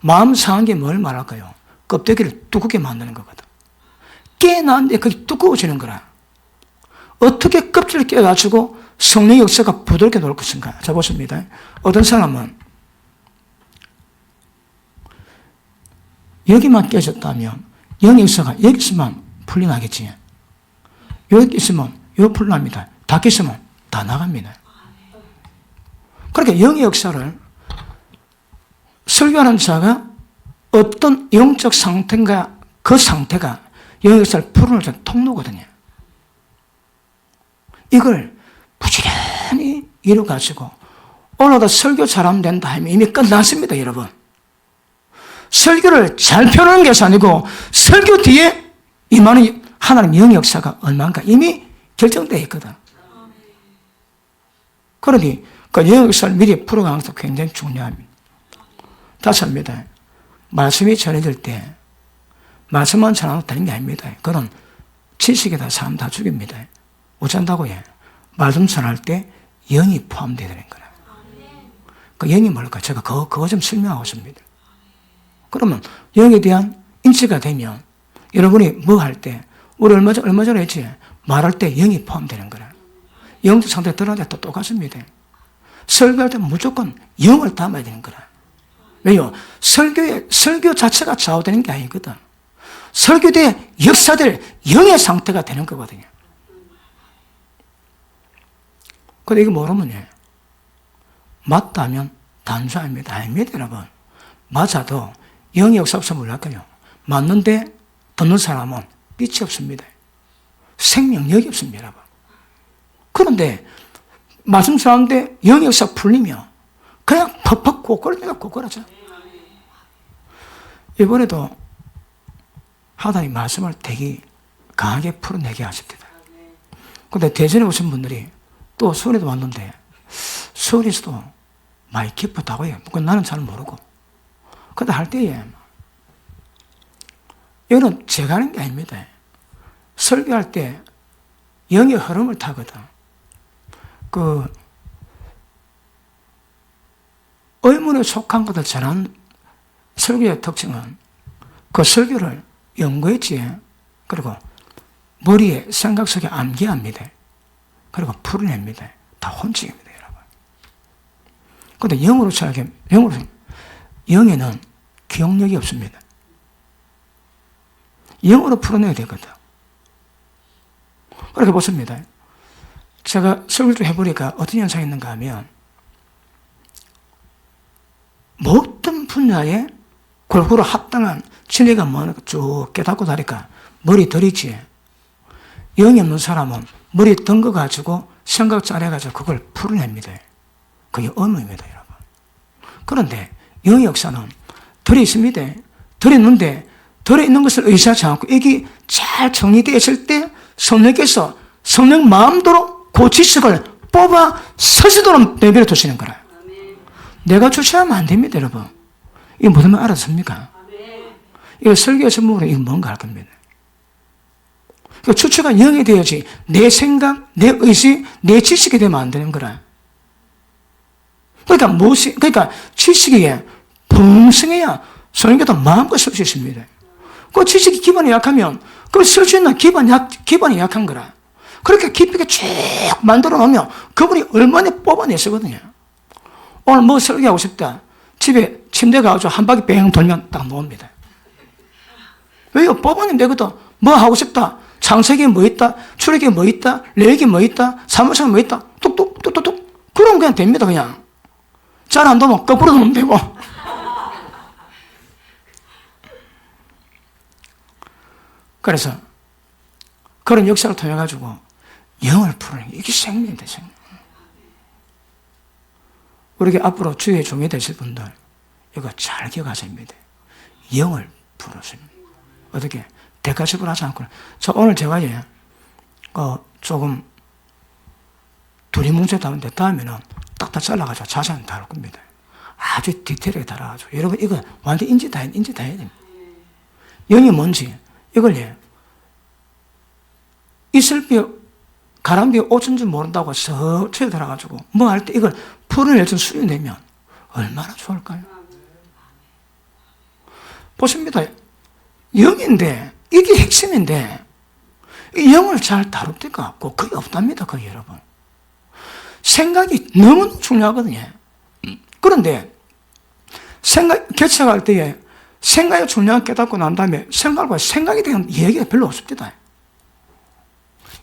마음 상한 게 뭘 말할까요? 껍데기를 두껍게 만드는 거거든. 깨놨는데 그게 두꺼워지는 거라. 어떻게 껍질을 깨가지고 성령의 역사가 부드럽게 놀 것인가? 자, 보십니다. 어떤 사람은 여기만 깨졌다면 영의 역사가 여기서만 풀려나겠지. 여기 있으면 여기 풀려납니다. 다 깨있으면 다 나갑니다. 그러니까 영의 역사를 설교하는 자가 어떤 영적 상태인가 그 상태가 영의 역사를 풀어낼 통로거든요. 이걸 부지런히 이루어가지고 오늘도 설교 잘하면 된다 하면 이미 끝났습니다, 여러분. 설교를 잘 펴는 것이 아니고 설교 뒤에 임하는 하나님 영의 역사가 얼마인가 이미 결정되어 있거든. 그러니 그 영의 역사를 미리 풀어가는 것도 굉장히 중요합니다. 다섯입니다. 말씀이 전해질 때 말씀만 전하고 되는 게 아닙니다. 그건 지식에다 사람 다 죽입니다. 어쩐다고요? 말씀 전할 때 영이 포함되어야 되는 거라. 그 영이 뭘까? 제가 그거 좀 설명하고 있습니다. 그러면 영에 대한 인지가 되면 여러분이 뭐 할 때, 우리 얼마 전에 했지? 말할 때 영이 포함되는 거라. 영적 상태 드러날 때 또 똑같습니다. 설교할 때 무조건 영을 담아야 되는 거라. 왜요? 설교 자체가 좌우되는 게 아니거든. 설교대 역사될 영의 상태가 되는 거거든요. 근데 이거 모르면요. 맞다면 단수합니다. 아닙니다, 여러분. 맞아도 영의 역사 없으면 몰랄까요? 맞는데 듣는 사람은 빛이 없습니다. 생명력이 없습니다, 여러분. 그런데 말씀 전하는데 영의 역사 풀리면 그냥 퍽퍽 고꾸라져. 이번에도 하나님 말씀을 되게 강하게 풀어내게 하십니다. 그런데 대전에 오신 분들이 또 서울에도 왔는데 서울에서도 많이 기쁘다고 해요. 나는 잘 모르고. 근데 할 때에 이거는 제가 하는 게 아닙니다. 설교할 때 영의 흐름을 타거든. 그 의문에 속한 것을 전한 설교의 특징은 그 설교를 연구했지. 그리고 머리에 생각 속에 암기합니다. 그리고 풀어냅니다. 다 혼칙입니다, 여러분. 그런데 영에는 기억력이 없습니다. 영어로 풀어내야 되거든. 그렇게 보십니다. 제가 설교를 좀 해보니까 어떤 현상이 있는가 하면 모든 분야에 골고루 합당한 진리가 뭐냐고 쭉 깨닫고 다니까 머리 들이지. 영이 없는 사람은 머리 든 거 가지고 생각 짜내가지고 그걸 풀어냅니다. 그게 의무입니다, 여러분. 그런데 영의 역사는 들어있습니다. 들어있는데 들어있는 것을 의지하지 않고 이게 잘 정리되어 있을 때 성령께서 성령 마음대로 그 지식을 뽑아 서지도록 내버려 두시는 거라. 내가 주체하면 안 됩니다, 여러분. 이게 무슨 말 알았습니까? 이거 설교 전문으로 이거 뭔가 할 겁니다. 그 주체가 영이 되어야지 내 생각, 내 의지, 내 지식이 되면 안 되는 거라. 그러니까 지식이 풍성해야 성령께서 마음껏 쓸 수 있습니다. 그 지식이 기반이 약하면 그 쓸 수 있는 기반이 약한 거라. 그렇게 깊게 쭉 만들어 놓으면 그분이 얼마나 뽑아내시거든요. 오늘 뭐 설교하고 싶다. 집에 침대 가가지고 한 바퀴 뺑 돌면 딱 놓습니다. 왜요? 뽑아내면 되거든. 뭐 하고 싶다. 창세기에 뭐 있다. 출애기에 뭐 있다. 레위기에 뭐 있다. 사무엘상에 뭐 있다. 뚝뚝뚝뚝뚝. 그러면 그냥 됩니다, 그냥. 잘 안 되면 거꾸로 놓으면 되고. 그래서 그런 역사를 통해 가지고 영을 풀어내는 게 이게 생명입니다, 생명. 우리에게 앞으로 주의 종이 되실 분들 이거 잘 기억하셔야 됩니다. 영을 풀어줍니다. 어떻게? 대가식으로 하지 않고. 오늘 제가 조금 둘이 뭉쳐다는데 다음에는 딱딱 잘라가지고 자세히 다룰 겁니다. 아주 디테일하게 달아가지고. 여러분 이거 완전 인지 다 해야 됩니다. 영이 뭔지 이걸 이슬비 가람비 옷은 줄 모른다고 서 쳐들어가지고 뭐 할 때 이걸 풀어내서 수련내면 얼마나 좋을까요? 보십니다. 영인데 이게 핵심인데 이 영을 잘 다룰 데가 없고 그게 없답니다. 그게 여러분. 생각이 너무 중요하거든요. 그런데 개척할 때에 생각이 중요한 깨닫고 난 다음에 생각에 대한 얘기가 별로 없습니다.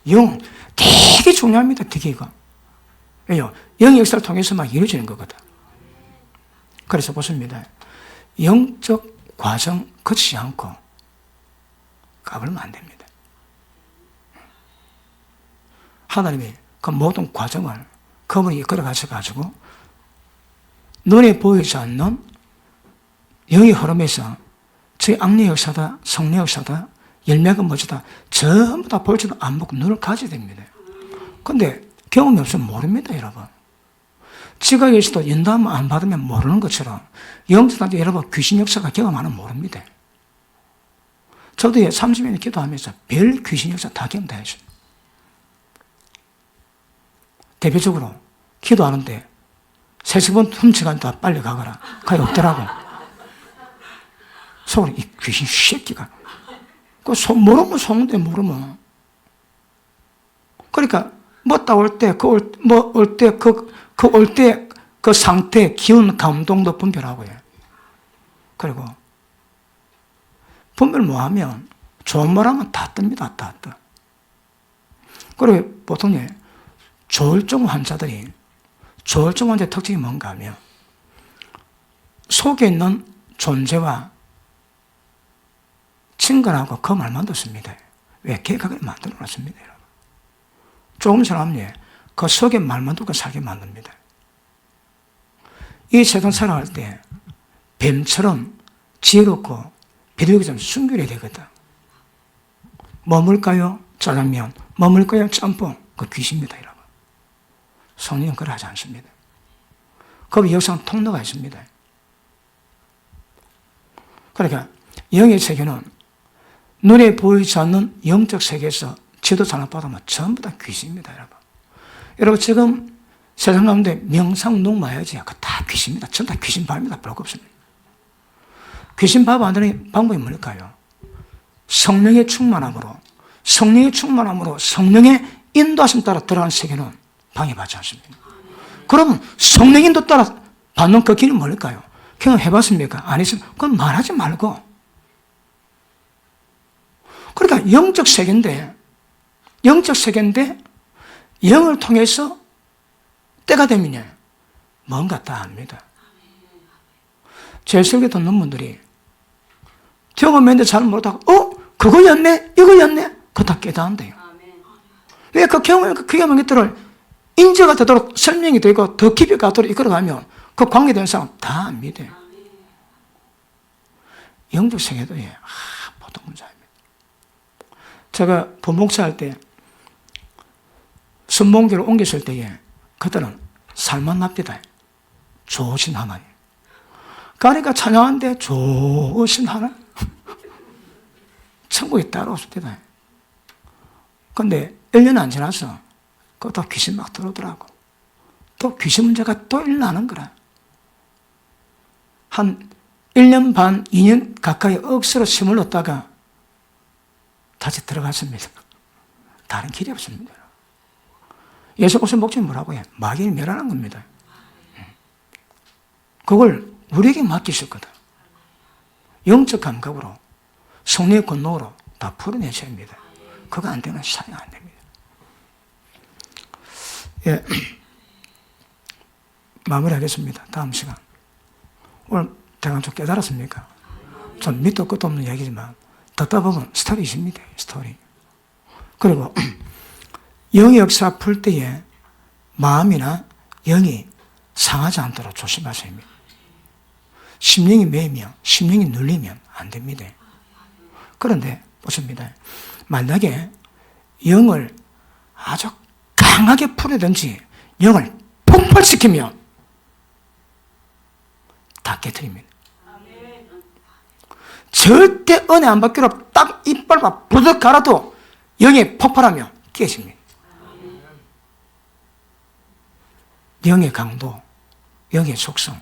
영 되게 중요합니다. 되게 이거. 왜요? 영의 역사를 통해서만 이루어지는 거거든. 그래서 보십니다. 영적 과정 거치지 않고 가버리면 안 됩니다. 하나님이 그 모든 과정을 그분이 이끌어 가셔가지고 눈에 보이지 않는 영의 흐름에서 저희 악리 역사다, 성리 역사다, 열매가 뭐지다 전부 다 볼지도 안 보고 눈을 가져야 됩니다. 근데 경험이 없으면 모릅니다, 여러분. 지각에서도 연담 안 받으면 모르는 것처럼 영적한테 여러분 귀신 역사가 경험하면 모릅니다. 저도 30년을 기도하면서 별 귀신 역사 다 경험 다 했어요. 대표적으로 기도하는데 3-4번 훔쳐간다 빨리 가거라. 가위 없더라고. 속으로 이 귀신 새끼가. 모르면 속는데 모르면. 그러니까 뭐다 올 때 그 상태, 기운, 감동도 분별하고요. 그리고 분별 뭐하면 좋은 말하면 다 뜹니다. 다 떠. 그리고 보통 조울증 환자들이 조울증 환자의 특징이 뭔가 하면 속에 있는 존재와 친근하고 그 말만 듣습니다. 왜? 계획하게 만들어 놨습니다. 조금 사람이 그 속에 말만 듣고 살게 만듭니다. 이 세상 살아갈 때 뱀처럼 지혜롭고 비둘기 좀 순결해야 되거든. 머물까요? 짜장면. 머물까요? 짬뽕. 그 귀신입니다, 여러분. 성령은 그걸 하지 않습니다. 그 역사는 통로가 있습니다. 그러니까 영의 세계는 눈에 보이지 않는 영적 세계에서 지도 잘못 받으면 전부 다 귀신입니다, 여러분. 여러분 지금 세상 가운데 명상 녹마야지 그거 다 귀신입니다. 전부 다 귀신 밥입니다. 별거 없습니다. 귀신 밥 안 되는 방법이 뭘까요? 성령의 충만함으로 성령의 인도하심 따라 들어가는 세계는 방해받지 않습니다. 그러면 성령 인도 따라 받는 그 길은 뭘까요? 경험해봤습니까? 안 했으면 그건 말하지 말고. 그러니까 영적 세계인데 영을 통해서 때가 되면 뭔가 다 압니다. 제 설교 듣는 분들이 경험했는데 잘 못하고 그거였네? 이거였네? 그거 다 깨닫는데요. 왜 그 경험한 것들을 인지가 되도록 설명이 되고 더 깊이 가도록 이끌어가면 그 관계된 사람 다 압니다. 영적 세계도 보통 문제입니다. 제가 부목사 때 선봉교를 옮겼을 때에 그들은 살만 납니다. 좋으신 하나님. 그러니까 찬양하는데 좋으신 하나님. 천국이 따로 없습니다. 근데 1년 안 지나서 그것도 귀신 막 들어오더라고. 또 귀신 문제가 또 일어나는 거라. 한 1년 반, 2년 가까이 억수로 힘을 넣다가 다시 들어갔습니다. 다른 길이 없습니다. 예수께서 목적이 뭐라고 해? 마귀를 멸하는 겁니다. 그걸 우리에게 맡기셨거든. 영적 감각으로 성령의 권능으로 다 풀어내셔야 합니다. 그거 안 되면 사용 안 됩니다. 예. 마무리하겠습니다. 다음 시간. 오늘 제가 좀 깨달았습니까? 좀 밑도 끝도 없는 얘기지만 듣다 보면 스토리 있습니다. 스토리. 그리고 영의 역사 풀 때에 마음이나 영이 상하지 않도록 조심하셔야 합니다. 심령이 매이면, 심령이 눌리면 안 됩니다. 그런데 보십니다. 만약에 영을 아주 강하게 풀어든지 영을 폭발시키면 다 깨트립니다. 절대 은혜 안 받기로 딱 이빨만 부득 갈아도 영이 폭발하면 깨집니다. 영의 강도, 영의 속성,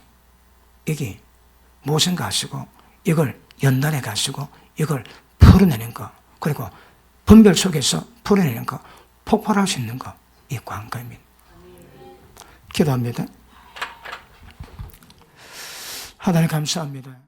이게 무엇인가 하시고 이걸 연단해 가시고 이걸 풀어내는 거, 그리고 분별 속에서 풀어내는 거, 폭발할 수 있는 거, 이 관건입니다. 기도합니다. 하나님 감사합니다.